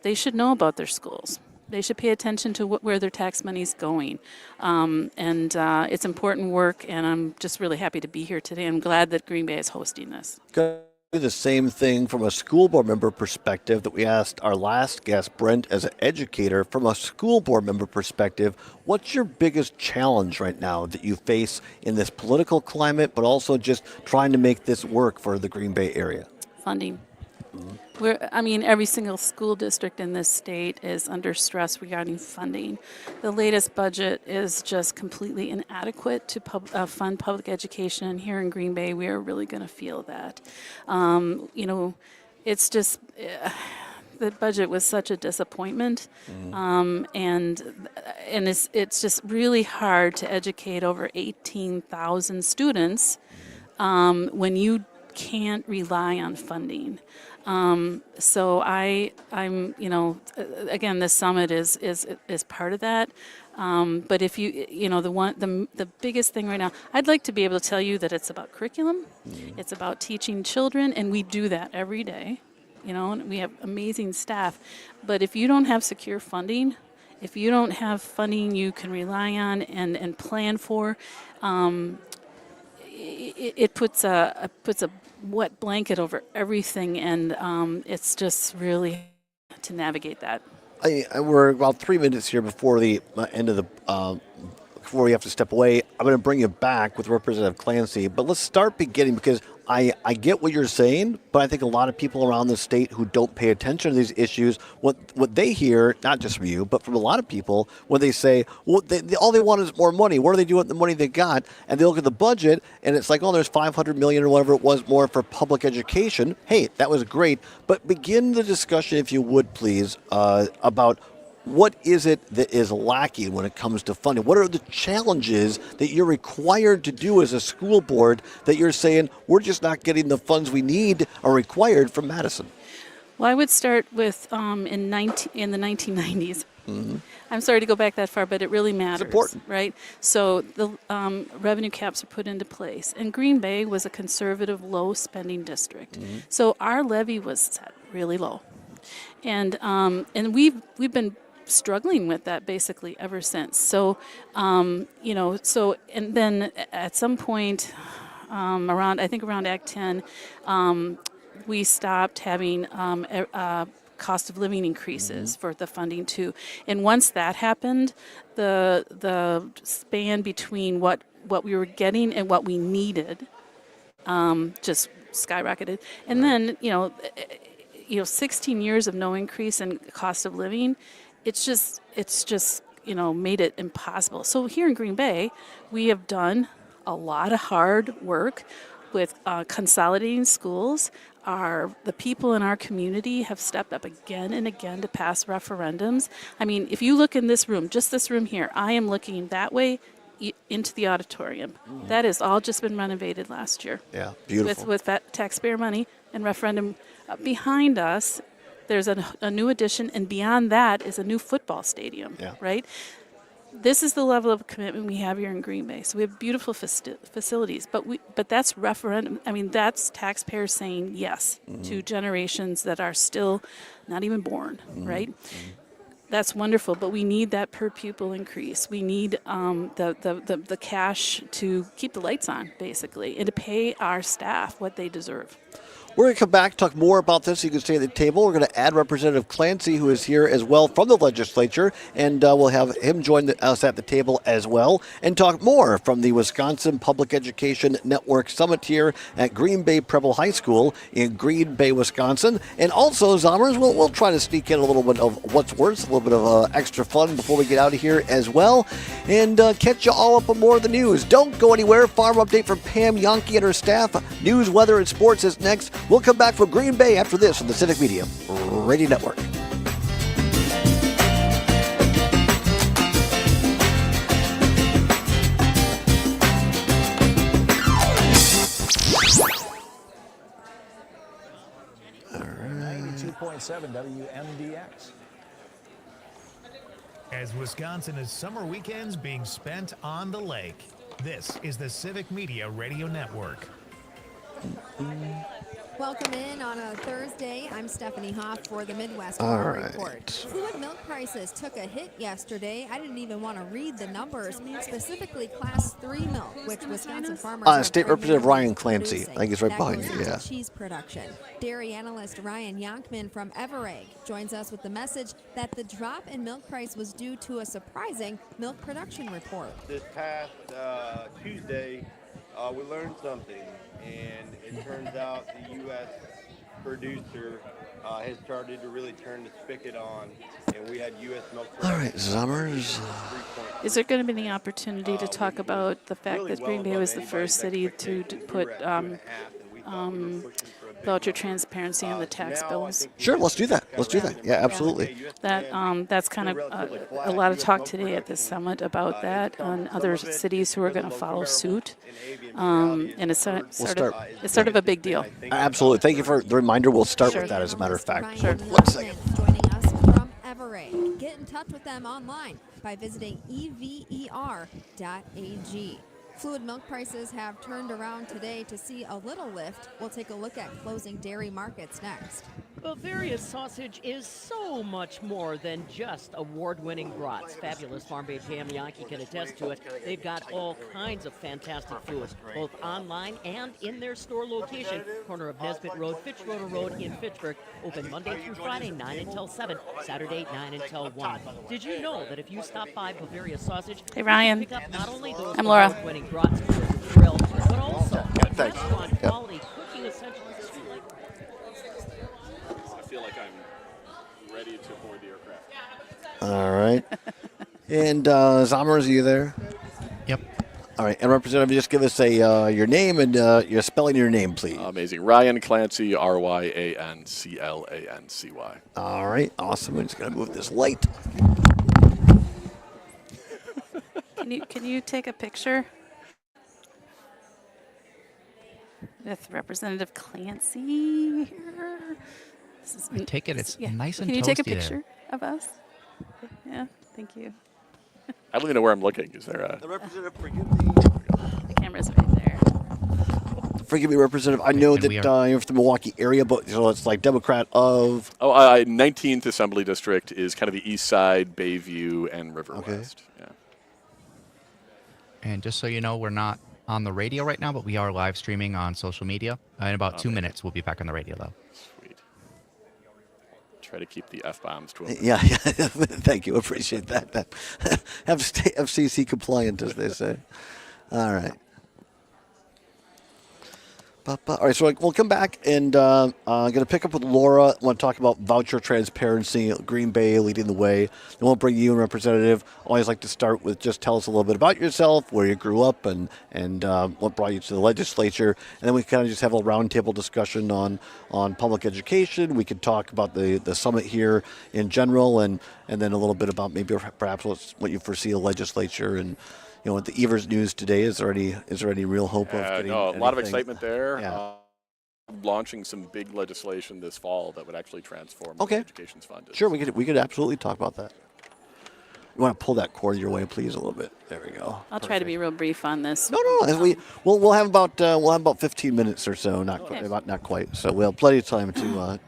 they should know about their schools. They should pay attention to where their tax money is going. It's important work, and I'm just really happy to be here today. I'm glad that Green Bay is hosting this. Do the same thing from a school board member perspective that we asked our last guest, Brent, as an educator. From a school board member perspective, what's your biggest challenge right now that you face in this political climate, but also just trying to make this work for the Green Bay area? Funding. Every single school district in this state is under stress regarding funding. The latest budget is just completely inadequate to fund public education, and here in Green Bay, we are really going to feel that. It's just the budget was such a disappointment, and it's just really hard to educate over 18,000 students when you can't rely on funding. So I'm again, this summit is part of that. But if the biggest thing right now, I'd like to be able to tell you that it's about curriculum, it's about teaching children, and we do that every day. And we have amazing staff. But if you don't have secure funding, if you don't have funding you can rely on and plan for, it puts a wet blanket over everything, and it's just really to navigate that. We're about 3 minutes here before the end of the before we have to step away. I'm going to bring you back with Representative Clancy, but let's start beginning, because I get what you're saying, but I think a lot of people around the state who don't pay attention to these issues, what they hear, not just from you, but from a lot of people, when they say, well, all they want is more money. What are they doing with the money they got? And they look at the budget, and it's like, oh, there's $500 million or whatever it was more for public education. Hey, that was great. But begin the discussion, if you would, please, about what is it that is lacking when it comes to funding? What are the challenges that you're required to do as a school board that you're saying we're just not getting the funds we need or required from Madison? Well, I would start with in the 1990s. I'm sorry to go back that far, but it really matters. It's important. Right? So the revenue caps are put into place. And Green Bay was a conservative, low-spending district. So our levy was set really low. And we've been struggling with that basically ever since. So, and then at some point around Act 10, we stopped having cost of living increases for the funding too. And once that happened, the span between what we were getting and what we needed just skyrocketed. And then, 16 years of no increase in cost of living, it's just made it impossible. So here in Green Bay, we have done a lot of hard work with consolidating schools. The people in our community have stepped up again and again to pass referendums. I mean, if you look in this room, just this room here, I am looking that way into the auditorium. That has all just been renovated last year. Yeah, beautiful. With that taxpayer money and referendum. Behind us, there's a new addition, and beyond that is a new football stadium, right? This is the level of commitment we have here in Green Bay. So we have beautiful facilities, but that's referendum. I mean, that's taxpayers saying yes to generations that are still not even born, right? That's wonderful, but we need that per pupil increase. We need the cash to keep the lights on, basically, and to pay our staff what they deserve. We're going to come back, talk more about this. You can stay at the table. We're going to add Representative Clancy, who is here as well from the legislature, and we'll have him join us at the table as well and talk more from the Wisconsin Public Education Network Summit here at Green Bay Preble High School in Green Bay, Wisconsin. And also, Zommers, we'll try to sneak in a little bit of what's worse, a little bit of extra fun before we get out of here as well, and catch you all up on more of the news. Don't go anywhere. Farm update from Pam Yonke and her staff. News, weather, and sports is next. We'll come back from Green Bay after this on the Civic Media Radio Network. All right. 92.7 WMDX. As Wisconsin is summer weekends being spent on the lake, this is the Civic Media Radio Network. Welcome in on a Thursday. I'm Stephanie Hoff for the Midwest All Farm right. Report. Fluid milk prices took a hit yesterday. I didn't even want to read the numbers, specifically Class 3 milk, which Wisconsin farmers are State Representative primarily Ryan Clancy. producing. I think he's right That behind goes you, into yeah. Cheese production. Dairy analyst Ryan Yonkman from Everegg joins us with the message that the drop in milk price was due to a surprising milk production report. This past Tuesday, we learned something, and it turns out the U.S. producer has started to really turn the spigot on, and we had U.S. milk. All right, Zommers. Is there going to be any opportunity to talk about the fact that Green Bay was the first city to put voucher transparency on the tax bills? Sure, let's do that. Let's do that. Yeah, absolutely. That's kind of a lot of talk today at this summit about that, and other cities who are going to follow suit. And it's sort of a big deal. Absolutely. Thank you for the reminder. We'll start with that, as a matter of fact. Sure. 1 second. Joining us from Everegg. Get in touch with them online by visiting ever.ag. Fluid milk prices have turned around today to see a little lift. We'll take a look at closing dairy markets next. Bavaria's sausage is so much more than just award-winning brats. Fabulous Farm Babe Pam Yonke can attest to it. They've got all kinds of fantastic foods, both online and in their store location, corner of Nesbitt Road, Fitzroy Road in Fitchburg. Open Monday through Friday, 9 until 7, Saturday, 9 until 1. Did you know that if you stop by Bavaria Sausage, Hey, Ryan. you can pick up not only those I'm Laura. award-winning brats for the grill, but also Thanks. restaurant quality cooking essentials. I feel like I'm ready to board the aircraft. All right. And Zommers, are you there? Yep. All right. And Representative, just give us your name and your spelling of your name, please. Amazing. Ryan Clancy, RyanClancy. All right. Awesome. I'm just going to move this light. Can you take a picture with Representative Clancy here? I take it it's nice and Can you take a toasty there. picture of us? Yeah, thank you. I don't even know where I'm looking. Is there a... The representative, The camera's right there. Forgive me, Representative. I know And we that you're from the Milwaukee area, but so it's like Democrat of. 19th Assembly District is kind of the east side, Bayview, and River West. Yeah. And just so you know, we're not on the radio right now, but we are live streaming on social media. In about 2 minutes, we'll be back on the radio, though. Sweet. Try to keep the F-bombs to a Yeah. Thank you. Appreciate that. Have stay FCC compliant, as they say. All right. All right, so we'll come back and going to pick up with Laura. I want to talk about voucher transparency, Green Bay leading the way. Then we'll bring you in, Representative. I always like to start with just tell us a little bit about yourself, where you grew up, and what brought you to the legislature. And then we kind of just have a roundtable discussion on public education. We could talk about the summit here in general, and then a little bit about maybe perhaps what you foresee the legislature and. With the Evers news today, is there any real hope of getting a lot of anything? excitement there. Yeah. Launching some big legislation this fall that would actually transform Okay. the education's fund. Sure, we could absolutely talk about that. You want to pull that cord your way, please, a little bit. There we go. I'll try to be real brief on this. No. We'll have about 15 minutes or so. Not quite. So we'll have plenty of time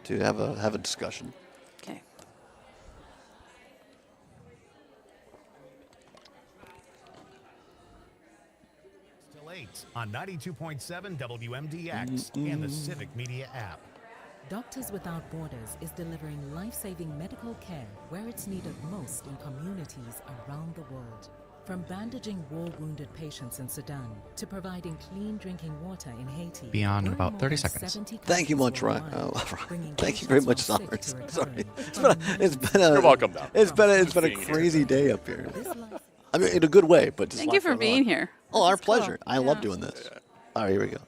to have a discussion. Okay. On 92.7 WMDX and the Civic Media app. Doctors Without Borders is delivering life-saving medical care where it's needed most in communities around the world. From bandaging war-wounded patients in Sudan to providing clean drinking water in Haiti. Beyond in we're about more 30 than seconds. 70 Thank you much, Ryan. Thank you very much, Summers. Sorry, it's been You're welcome, Doc. It's been a crazy day up here. I mean, in a good way, but just Thank you for being here. Oh, our That's cool. pleasure. I love doing this. All right, here we go.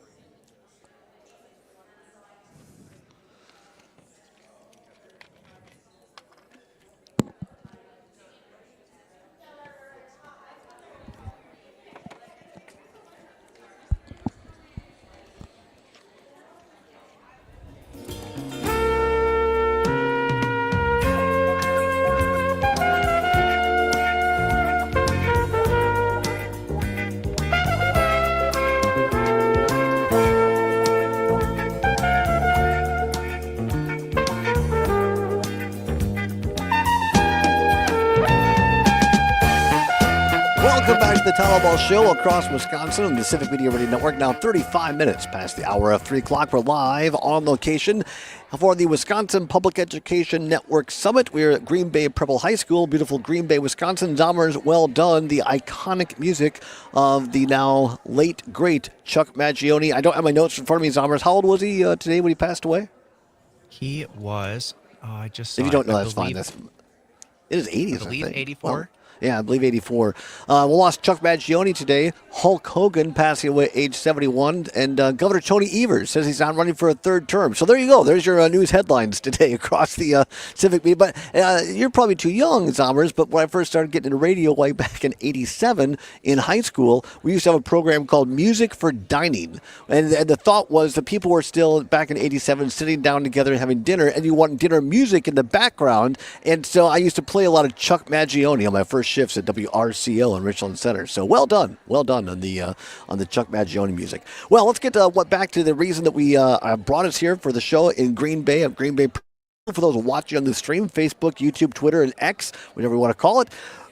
Welcome back to the Todd Allbaugh Show across Wisconsin on the Civic Media Radio Network. Now 35 minutes past the hour of 3 o'clock. We're live on location for the Wisconsin Public Education Network Summit. We're at Green Bay Preble High School, beautiful Green Bay, Wisconsin. Zommers, well done. The iconic music of the now late, great Chuck Mangione. I don't have my notes in front of me, Zommers. How old was he today when he passed away? He was, I just saw If you don't it, know, I that's fine. believe- It is 80s, I believe 84. Well, yeah, I believe 84. We lost Chuck Mangione today. Hulk Hogan passing away at age 71. And Governor Tony Evers says he's not running for a third term. So there you go. There's your news headlines today across the Civic Media. But you're probably too young, Zommers, but when I first started getting into radio way back in 87 in high school, we used to have a program called Music for Dining. And the thought was that people were still, back in 87, sitting down together and having dinner, and you want dinner music in the background. And so I used to play a lot of Chuck Mangione on my first shifts at WRCO in Richland Center. So well done on the Chuck Mangione music. Well, let's get back to the reason that we brought us here for the show in Green Bay at Green Bay. For those watching on the stream, Facebook, YouTube, Twitter, and X, whatever you want to call it.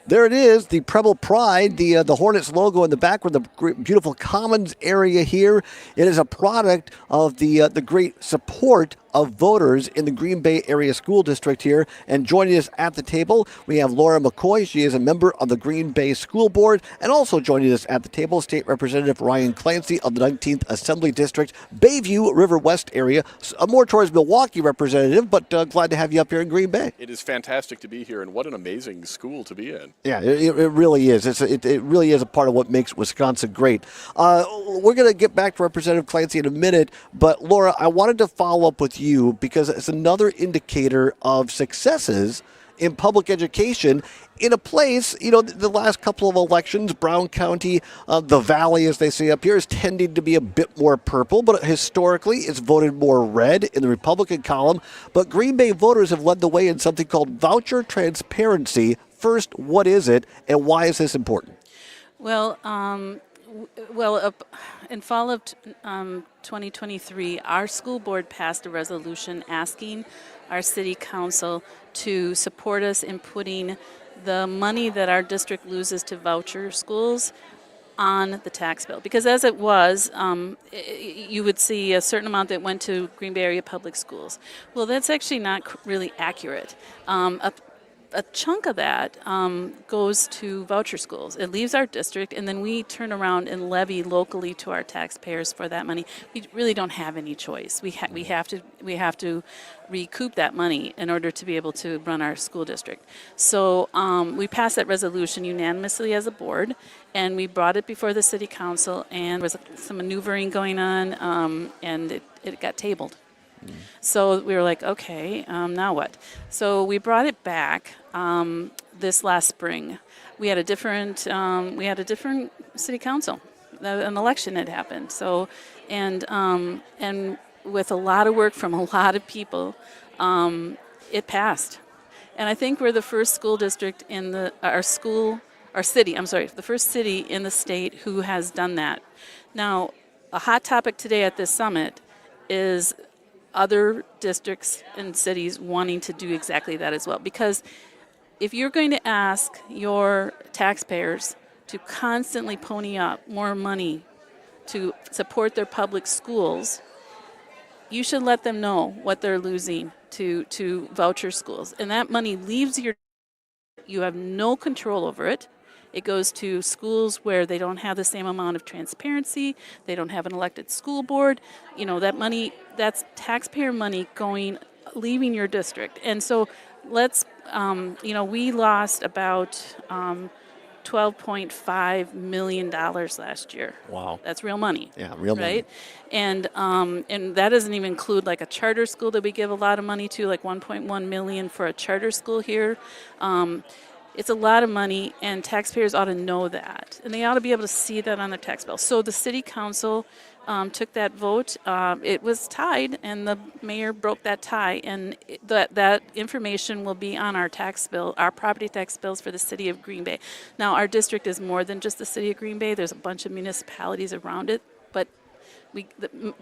There it is, the Preble Pride, the Hornets logo in the background, the beautiful Commons area here. It is a product of the great support of voters in the Green Bay Area School District here. And joining us at the table, we have Laura McCoy. She is a member of the Green Bay School Board. And also joining us at the table, State Representative Ryan Clancy of the 19th Assembly District, Bayview River West area. A more towards Milwaukee representative, but glad to have you up here in Green Bay. It is fantastic to be here, and what an amazing school to be in. Yeah, it really is. It really is a part of what makes Wisconsin great. We're going to get back to Representative Clancy in a minute, but Laura, I wanted to follow up with you because it's another indicator of successes in public education in a place, the last couple of elections, Brown County, the Valley, as they say up here, is tending to be a bit more purple, but historically it's voted more red in the Republican column. But Green Bay voters have led the way in something called voucher transparency. First, what is it, and why is this important? Well, in fall of 2023, our school board passed a resolution asking our city council to support us in putting the money that our district loses to voucher schools on the tax bill. Because as it was, you would see a certain amount that went to Green Bay Area Public Schools. Well, that's actually not really accurate. a chunk of that goes to voucher schools. It leaves our district, and then we turn around and levy locally to our taxpayers for that money. We really don't have any choice. We have to recoup that money in order to be able to run our school district. So we passed that resolution unanimously as a board, and we brought it before the city council, and there was some maneuvering going on, and it got tabled. So we were like, okay, now what? So we brought it back this last spring. We had a different city council. An election had happened. So, and with a lot of work from a lot of people, it passed. And I think we're the first school district in the the first city in the state who has done that. Now, a hot topic today at this summit is other districts and cities wanting to do exactly that as well. Because if you're going to ask your taxpayers to constantly pony up more money to support their public schools, you should let them know what they're losing to voucher schools. And that money leaves you have no control over it. It goes to schools where they don't have the same amount of transparency. They don't have an elected school board. You know, that money, that's taxpayer money leaving your district. And so we lost about $12.5 million last year. Wow. That's real money. Yeah, real money. Right? And that doesn't even include like a charter school that we give a lot of money to, like $1.1 million for a charter school here. It's a lot of money, and taxpayers ought to know that, and they ought to be able to see that on their tax bill. So the city council took that vote. It was tied, and the mayor broke that tie, and that information will be on our tax bill, our property tax bills for the city of Green Bay. Now, our district is more than just the city of Green Bay. There's a bunch of municipalities around it, but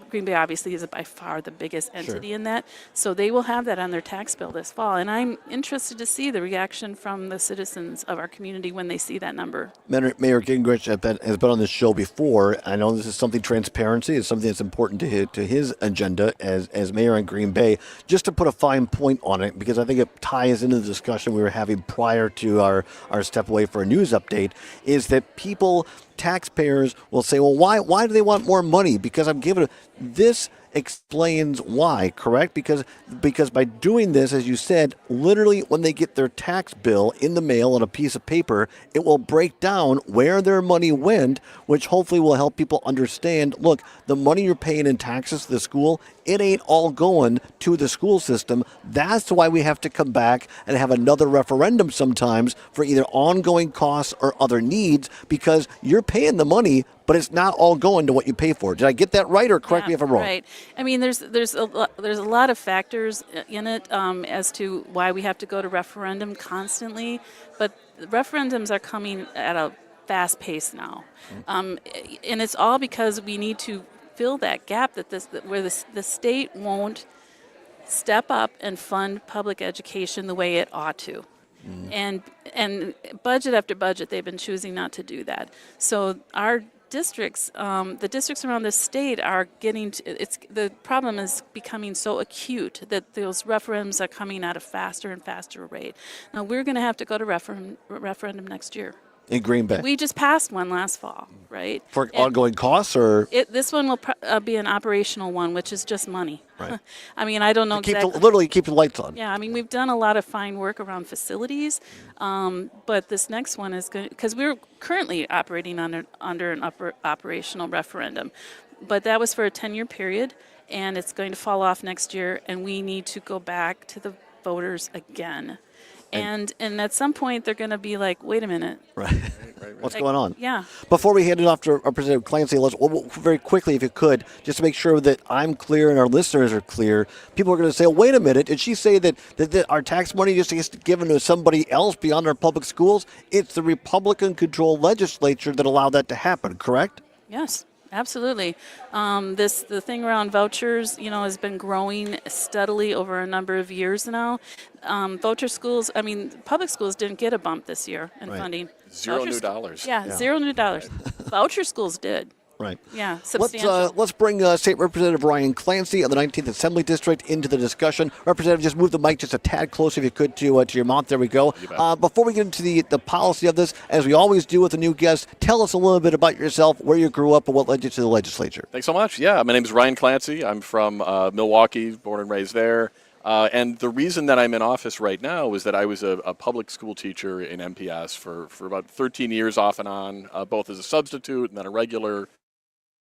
Green Bay obviously is by far the biggest entity in that, so they will have that on their tax bill this fall. And I'm interested to see the reaction from the citizens of our community when they see that number. Mayor Gingrich has been on this show before. I know this is something transparency is something that's important to his agenda as mayor in Green Bay. Just to put a fine point on it, because I think it ties into the discussion we were having prior to our step away for a news update, is that taxpayers will say, well, why do they want more money? Because I'm giving this explains why, correct? Because by doing this, as you said, literally when they get their tax bill in the mail on a piece of paper, it will break down where their money went, which hopefully will help people understand, look, the money you're paying in taxes to the school, it ain't all going to the school system. That's why we have to come back and have another referendum sometimes for either ongoing costs or other needs, because you're paying the money, but it's not all going to what you pay for. Did I get that right, or correct me if I'm wrong? Right. I mean, there's a lot of factors in it as to why we have to go to referendum constantly, but referendums are coming at a fast pace now, and it's all because we need to fill that gap where the state won't step up and fund public education the way it ought to. And budget after budget, they've been choosing not to do that. So our districts, the districts around the state are getting the problem is becoming so acute that those referendums are coming at a faster and faster rate. Now we're going to have to go to referendum next year. In Green Bay. We just passed one last fall, right? For ongoing costs, or? This one will be an operational one, which is just money. Right. I mean, I don't know exactly. Literally keep the lights on. Yeah, I mean, we've done a lot of fine work around facilities, but this next one is going because we're currently operating under an operational referendum, but that was for a 10-year period, and it's going to fall off next year, and we need to go back to the voters again. And at some point, they're going to be like, wait a minute. Right. What's going on? Yeah. Before we hand it off to our Representative Clancy, let's very quickly, if you could, just to make sure that I'm clear and our listeners are clear, people are going to say, wait a minute, did she say that our tax money just gets given to somebody else beyond our public schools? It's the Republican-controlled legislature that allowed that to happen, correct? Yes. Absolutely. The thing around vouchers, has been growing steadily over a number of years now. Voucher schools, public schools didn't get a bump this year in funding. $0 new dollars. Yeah, $0 new dollars. Voucher schools did. Right. Yeah, substantial. Let's bring State Representative Ryan Clancy of the 19th Assembly District into the discussion. Representative, just move the mic just a tad closer if you could to your mouth. There we go. Before we get into the policy of this, as we always do with a new guest, tell us a little bit about yourself, where you grew up, and what led you to the legislature. Thanks so much. Yeah, my name is Ryan Clancy. I'm from Milwaukee, born and raised there. And the reason that I'm in office right now is that I was a public school teacher in MPS for about 13 years off and on, both as a substitute and then a regular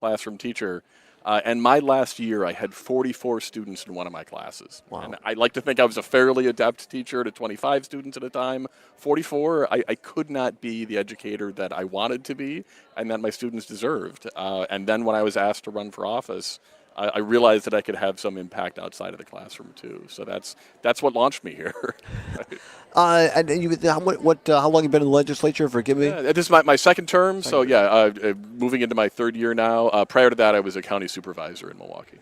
classroom teacher. And my last year, I had 44 students in one of my classes. Wow. And I like to think I was a fairly adept teacher to 25 students at a time. 44, I could not be the educator that I wanted to be and that my students deserved. And then when I was asked to run for office, I realized that I could have some impact outside of the classroom too. So that's what launched me here. And how long have you been in the legislature? Forgive me. This is my second term. So yeah, moving into my third year now. Prior to that, I was a county supervisor in Milwaukee.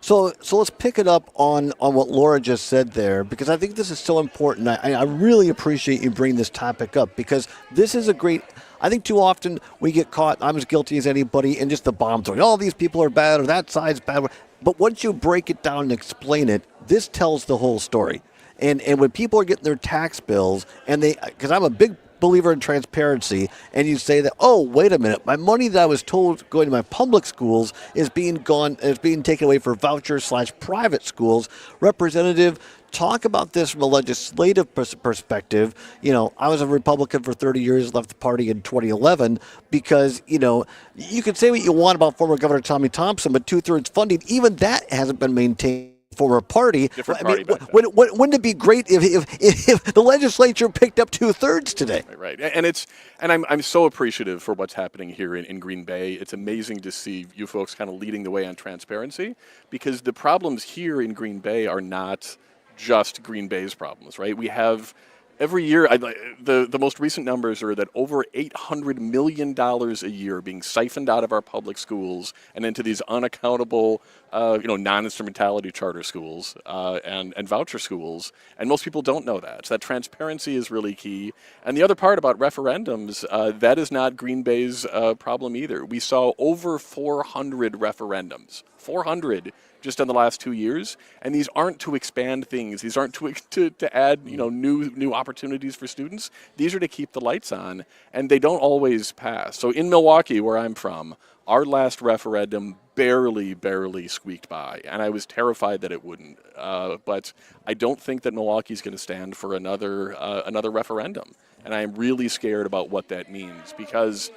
So let's pick it up on what Laura just said there, because I think this is so important. I really appreciate you bringing this topic up, because this is a great. I think too often we get caught, I'm as guilty as anybody, in just the bomb throwing. All these people are bad, or that side's bad. But once you break it down and explain it, this tells the whole story. And when people are getting their tax bills, and because I'm a big believer in transparency, and you say that, oh, wait a minute, my money that I was told going to my public schools is being taken away for voucher/private schools. Representative, talk about this from a legislative perspective. I was a Republican for 30 years, left the party in 2011 because, you can say what you want about former Governor Tommy Thompson, but 2/3 funding, even that hasn't been maintained for a party. Different party. Wouldn't it be great if the legislature picked up 2/3 today? Right. And I'm so appreciative for what's happening here in Green Bay. It's amazing to see you folks kind of leading the way on transparency, because the problems here in Green Bay are not just Green Bay's problems, right? We have every year, the most recent numbers are that over $800 million a year being siphoned out of our public schools and into these unaccountable, non-instrumentality charter schools and voucher schools. And most people don't know that. So that transparency is really key. And the other part about referendums, that is not Green Bay's problem either. We saw over 400 referendums. 400 just in the last 2 years, and these aren't to expand things. These aren't to add new opportunities for students. These are to keep the lights on, and they don't always pass. So in Milwaukee, where I'm from, our last referendum barely squeaked by, and I was terrified that it wouldn't. But I don't think that Milwaukee's going to stand for another referendum, and I'm really scared about what that means, because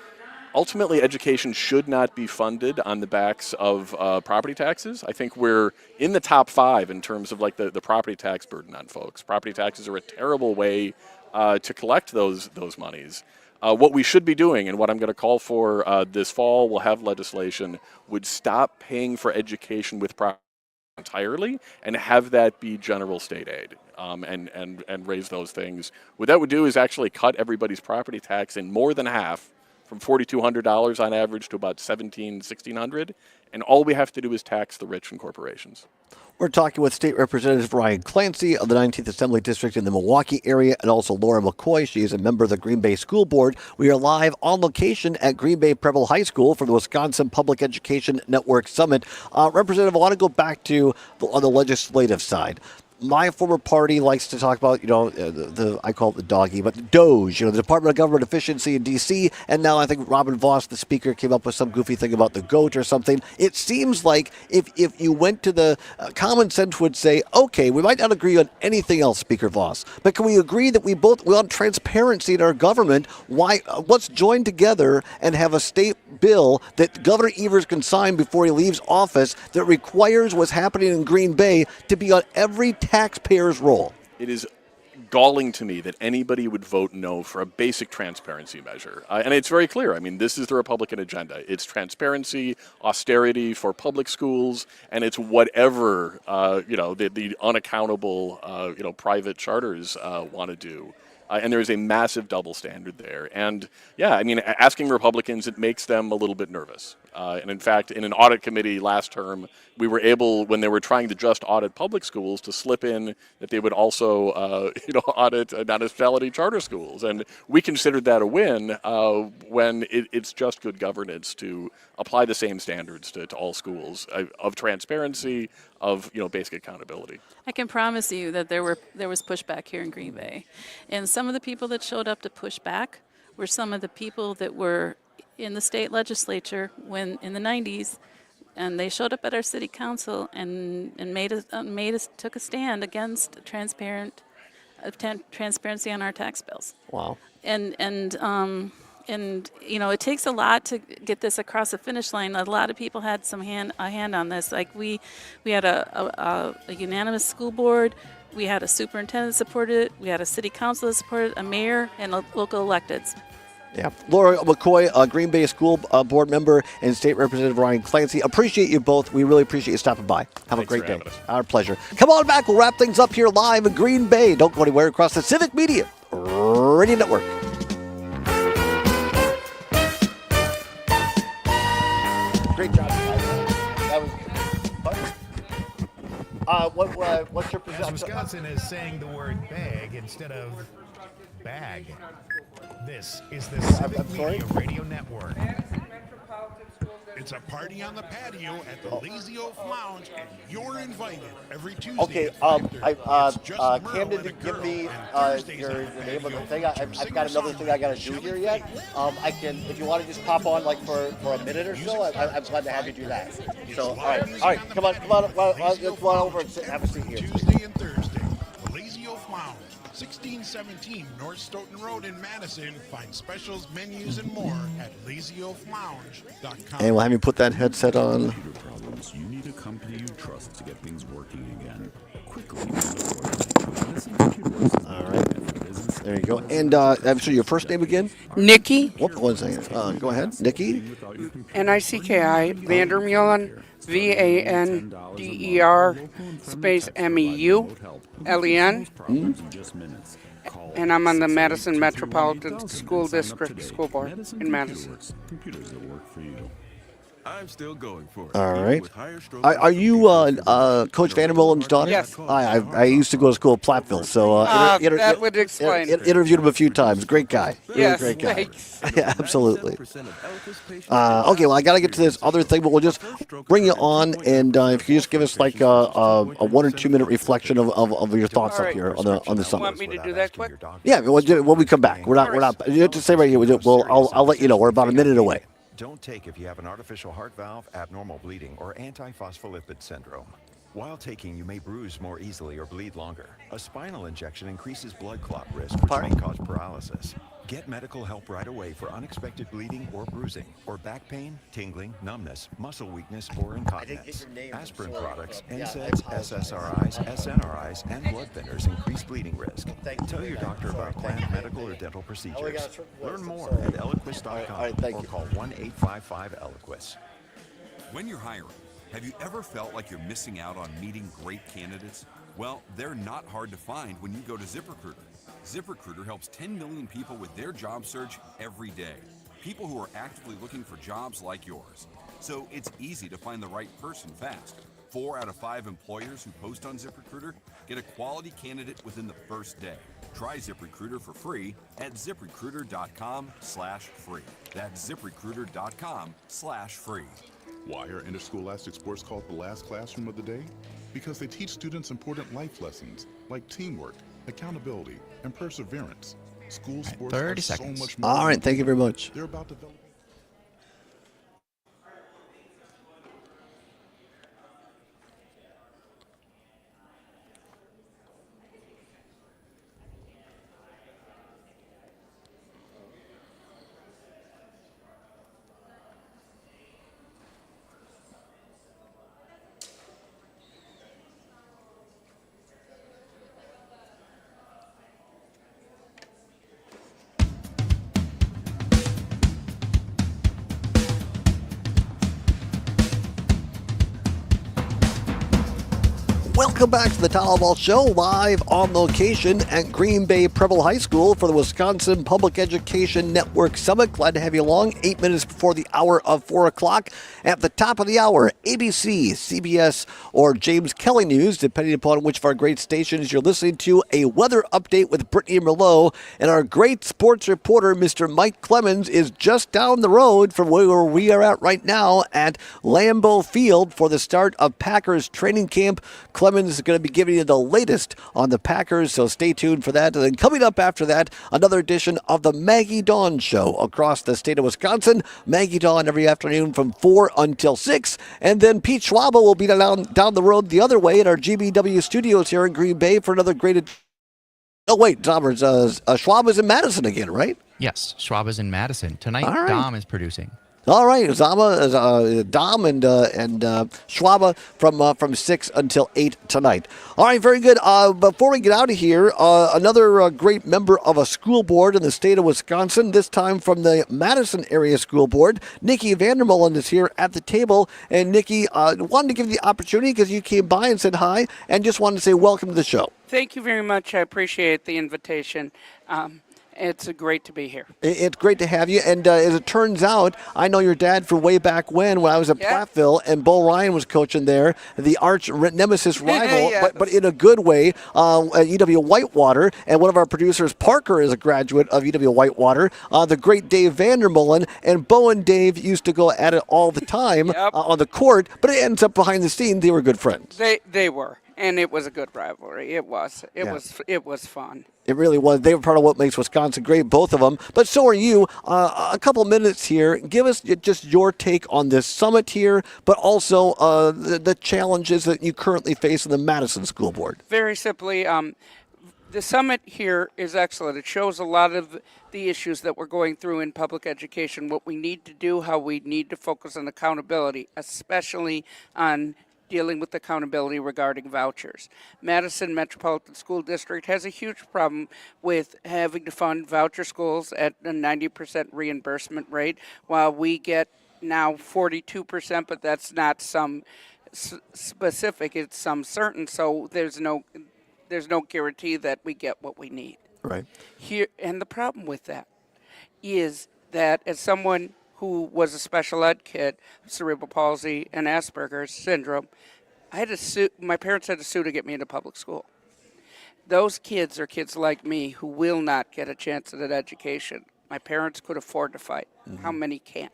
ultimately, education should not be funded on the backs of property taxes. I think we're in the top 5 in terms of the property tax burden on folks. Property taxes are a terrible way to collect those monies. What we should be doing, and what I'm going to call for this fall, we'll have legislation, would stop paying for education with property entirely and have that be general state aid, and raise those things. What that would do is actually cut everybody's property tax in more than half, from $4,200 on average to about $1,600, and all we have to do is tax the rich and corporations. We're talking with State Representative Ryan Clancy of the 19th Assembly District in the Milwaukee area, and also Laura McCoy. She is a member of the Green Bay School Board. We are live on location at Green Bay Preble High School for the Wisconsin Public Education Network Summit. Representative, I want to go back to on the legislative side. My former party likes to talk about, I call it the doggy, but the DOGE, the Department of Government Efficiency in D.C., and now I think Robin Voss, the speaker, came up with some goofy thing about the GOAT or something. It seems like if you went to the common sense would say, okay, we might not agree on anything else, Speaker Voss, but can we agree that we want transparency in our government? Let's join together and have a state bill that Governor Evers can sign before he leaves office that requires what's happening in Green Bay to be on every taxpayer's roll. It is galling to me that anybody would vote no for a basic transparency measure. And it's very clear. I mean, this is the Republican agenda. It's transparency, austerity for public schools, and it's whatever, the unaccountable, private charters want to do. And there is a massive double standard there. And yeah, I mean, asking Republicans, it makes them a little bit nervous. And in fact, in an audit committee last term, we were able, when they were trying to just audit public schools, to slip in that they would also, audit non-municipality charter schools. And we considered that a win when it's just good governance to apply the same standards to all schools of transparency, of basic accountability. I can promise you that there was pushback here in Green Bay, and some of the people that showed up to push back were some of the people that were in the state legislature when in the 90s, and they showed up at our city council and took a stand against transparency on our tax bills. Wow. And it takes a lot to get this across the finish line. A lot of people had a hand on this. Like we had a unanimous school board. We had a superintendent support it. We had a city council that supported it, a mayor, and local electeds. Yeah. Laura McCoy, Green Bay School Board member, and State Representative Ryan Clancy. Appreciate you both. We really appreciate you stopping by. Have a great day. Our pleasure. Come on back. We'll wrap things up here live in Green Bay. Don't go anywhere across the Civic Media Radio Network. Great job, guys. That was fun. What's your position? Wisconsin is saying the word bag instead of bag. This is the Civic Media Radio Network. It's a party on the patio at the Lazy Oaf Lounge, and you're invited every Tuesday. Okay, Camden didn't give me your name of the thing. I've got another thing I got to do here yet. I can, if you want to just pop on like for a minute or so, I'm glad to have you do that. So, all right, come on, let's go over and have a seat here. Tuesday and Thursday, the Lazy Oaf Lounge, 1617 North Stoughton Road in Madison. Find specials, menus, and more at lazyoaflounge.com. And we'll have you put that headset on. Problems. You need a company you trust to get things working again. Quickly. All right. There you go. And I'm sorry, your first name again? Nikki. Whoop, 1 second. Go ahead. Nikki? N-I-C-K-I. Vandermeulen. V-A-N-D-E-R space M-E-U-L-E-N. And I'm on the Madison Metropolitan School District School Board in Madison. Computers that work for you. I'm still going for it. All right. Are you Coach Vandermeulen's daughter? Yes. I used to go to school at Platteville, so that would explain. Interviewed him a few times. Great guy. Yes, great guy. thanks. Yeah, absolutely. Okay, well, I got to get to this other thing, but we'll just bring you on, and if you just give us like a 1 or 2 minute reflection of your thoughts up here on the summit. Want me to do that quick? Yeah, when we come back. We're not. You have to say right here. I'll let you know. We're about a minute away. Don't take if you have an artificial heart valve, abnormal bleeding, or antiphospholipid syndrome. While taking, you may bruise more easily or bleed longer. A spinal injection increases blood clot risk, which may cause paralysis. Get medical help right away for unexpected bleeding or bruising, or back pain, tingling, numbness, muscle weakness, or incontinence. Aspirin products, NSAIDs, SSRIs, SNRIs, and blood thinners increase bleeding risk. Tell your doctor about planned medical or dental procedures. Learn more at eloquist.com or call 1-855-ELOQUIS. When you're hiring, have you ever felt like you're missing out on meeting great candidates? Well, they're not hard to find when you go to ZipRecruiter. ZipRecruiter helps 10 million people with their job search every day. People who are actively looking for jobs like yours. So it's easy to find the right person fast. 4 out of 5 employers who post on ZipRecruiter get a quality candidate within the first day. Try ZipRecruiter for free at ZipRecruiter.com/free. That's ZipRecruiter.com/free. Why are interscholastic sports called the last classroom of the day? Because they teach students important life lessons like teamwork, accountability, and perseverance. School sports 30 are seconds. so much more. All right, thank you very much. They're about developing. Welcome back to the Todd Allbaugh Show, live on location at Green Bay Preble High School for the Wisconsin Public Education Network Summit. Glad to have you along. 8 minutes before the hour of 4 o'clock. At the top of the hour, ABC, CBS, or James Kelly News, depending upon which of our great stations you're listening to. A weather update with Brittany Merlot. And our great sports reporter, Mr. Mike Clemens, is just down the road from where we are at right now at Lambeau Field for the start of Packers training camp. Clemens is going to be giving you the latest on the Packers, so stay tuned for that. And then coming up after that, another edition of the Maggie Dawn Show across the state of Wisconsin. Maggie Dawn every afternoon from 4 until 6. And then Pete Schwaba will be down the road the other way at our GBW studios here in Green Bay for another great... Oh, wait, Schwab is in Madison again, right? Yes, Schwab is in Madison. Tonight, All right. Dom is producing. All right, Dom and Schwaba from 6 until 8 tonight. All right, very good. Before we get out of here, another great member of a school board in the state of Wisconsin, this time from the Madison Area School Board. Nikki Vandermolen is here at the table. And Nikki, wanted to give you the opportunity because you came by and said hi, and just wanted to say welcome to the show. Thank you very much. I appreciate the invitation. It's great to be here. It's great to have you. And as it turns out, I know your dad from way back when I was at Platteville, and Bo Ryan was coaching there, the arch nemesis rival, Yes. but in a good way, at UW Whitewater. And one of our producers, Parker, is a graduate of UW Whitewater. The great Dave Vandermolen. And Bo and Dave used to go at it all the time on the court, but it ends up behind the scene, they were good friends. They were. And it was a good rivalry. It was fun. It really was. They were part of what makes Wisconsin great, both of them. But so are you. A couple minutes here. Give us just your take on this summit here, but also the challenges that you currently face in the Madison School Board. Very simply, the summit here is excellent. It shows a lot of the issues that we're going through in public education, what we need to do, how we need to focus on accountability, especially on dealing with accountability regarding vouchers. Madison Metropolitan School District has a huge problem with having to fund voucher schools at a 90% reimbursement rate, while we get now 42%, but that's not some specific, it's some certain, so there's no guarantee that we get what we need. Right. Here, and the problem with that is that as someone who was a special ed kid, cerebral palsy and Asperger's syndrome, I had to sue. My parents had to sue to get me into public school. Those kids are kids like me who will not get a chance at an education. My parents could afford to fight. Mm-hmm. How many can't?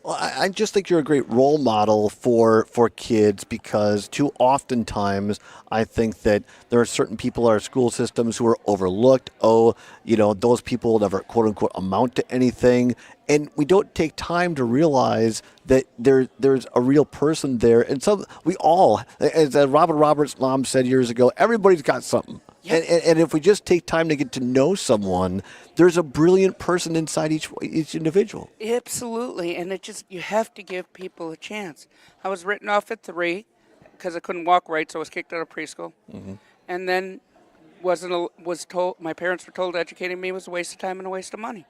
Well, I just think you're a great role model for kids, because too oftentimes I think that there are certain people in our school systems who are overlooked. Those people never, quote unquote, amount to anything. And we don't take time to realize that there's a real person there. And we all, as Robin Roberts' mom said years ago, everybody's got something. Yep. And if we just take time to get to know someone, there's a brilliant person inside each individual. Absolutely. And you have to give people a chance. I was written off at 3 because I couldn't walk right, so I was kicked out of preschool. Mm-hmm. And then my parents were told educating me was a waste of time and a waste of money.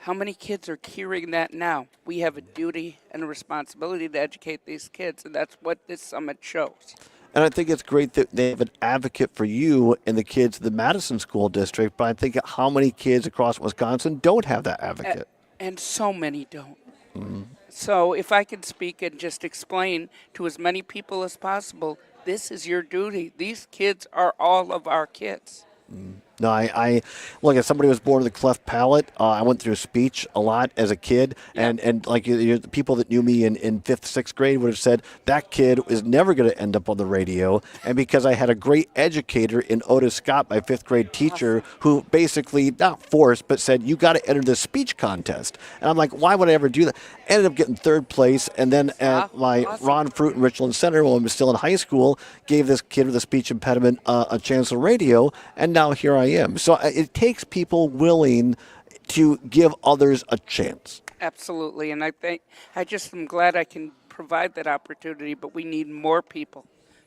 How many kids are hearing that now? We have a duty and a responsibility to educate these kids, and that's what this summit shows. And I think it's great that they have an advocate for you and the kids in the Madison School District, but I think how many kids across Wisconsin don't have that advocate? And so many don't. Mm-hmm. So if I can speak and just explain to as many people as possible, this is your duty. These kids are all of our kids. Mm-hmm. No, I look, as somebody who was born with a cleft palate, I went through speech a lot as a kid, and like the people that knew me in 5th, 6th grade would have said, that kid is never going to end up on the radio. And because I had a great educator in Otis Scott, my 5th grade teacher, who basically, not forced, but said, you got to enter this speech contest. And I'm like, why would I ever do that? Ended up getting 3rd place, and then at Ron Fruit in Richland Center, when I was still in high school, gave this kid with a speech impediment a chance on radio, and now here I am. So it takes people willing to give others a chance. Absolutely, and I just am glad I can provide that opportunity, but we need more people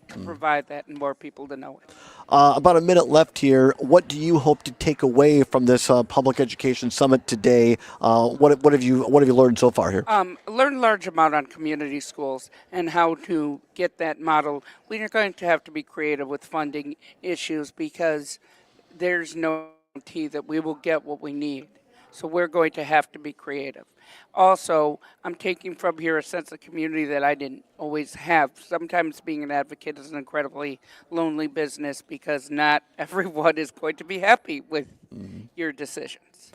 to provide that and more people to know it. About a minute left here. What do you hope to take away from this public education summit today? What have you learned so far here? Learn a large amount on community schools and how to get that model. We are going to have to be creative with funding issues because there's no guarantee that we will get what we need. So we're going to have to be creative. Also, I'm taking from here a sense of community that I didn't always have. Sometimes being an advocate is an incredibly lonely business because not everyone is going to be happy with your decisions.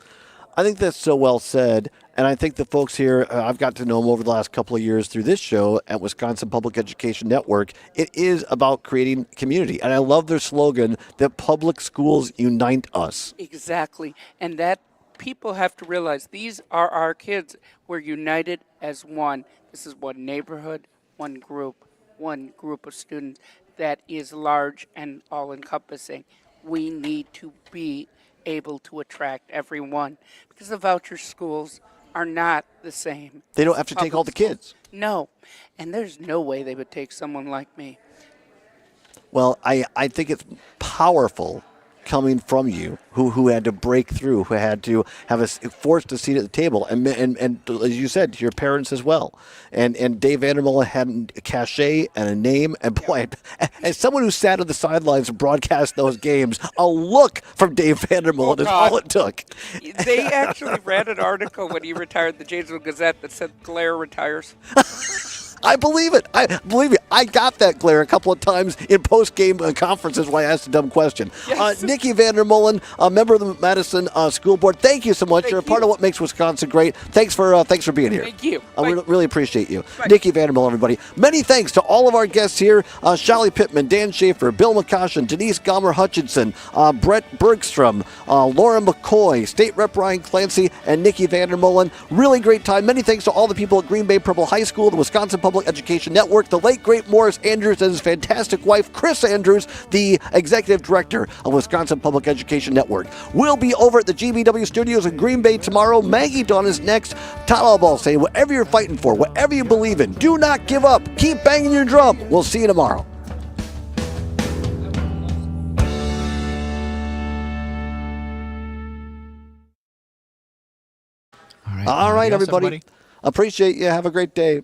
I think that's so well said. And I think the folks here, I've got to know them over the last couple of years through this show at Wisconsin Public Education Network. It is about creating community. And I love their slogan that public schools unite us. Exactly. And that people have to realize these are our kids. We're united as one. This is one neighborhood, one group of students that is large and all-encompassing. We need to be able to attract everyone because the voucher schools are not the same. They don't have to take all the kids. No. And there's no way they would take someone like me. Well, I think it's powerful coming from you, who had to break through, who had to have forced a seat at the table, and as you said, to your parents as well. And Dave Vandermolen had a cachet and a name, and boy, as someone who sat on the sidelines and broadcast those games, a look from Dave Vandermolen is all it took. They actually read an article when he retired, the Janesville Gazette, that said Blair retires. I believe it. I got that glare a couple of times in post-game conferences when I asked a dumb question. Yes. Nikki Vandermolen, a member of the Madison School Board, thank you so much. You're a part of what makes Wisconsin great. Thanks for being here. Thank you. We really appreciate you. Nikki Vandermolen, everybody. Many thanks to all of our guests here. Shallie Pittman, Dan Schaefer, Bill McCoshen, Denise Gomer-Hutchinson, Brett Bergstrom, Laura McCoy, State Rep Ryan Clancy, and Nikki Vandermolen. Really great time. Many thanks to all the people at Green Bay Purple High School, the Wisconsin Public Education Network, the late great Morris Andrews and his fantastic wife, Chris Andrews, the executive director of Wisconsin Public Education Network. We'll be over at the GBW studios in Green Bay tomorrow. Maggie Dawn is next. Todd Allbaugh saying, whatever you're fighting for, whatever you believe in, do not give up. Keep banging your drum. We'll see you tomorrow. All right, everybody. Appreciate you. Have a great day.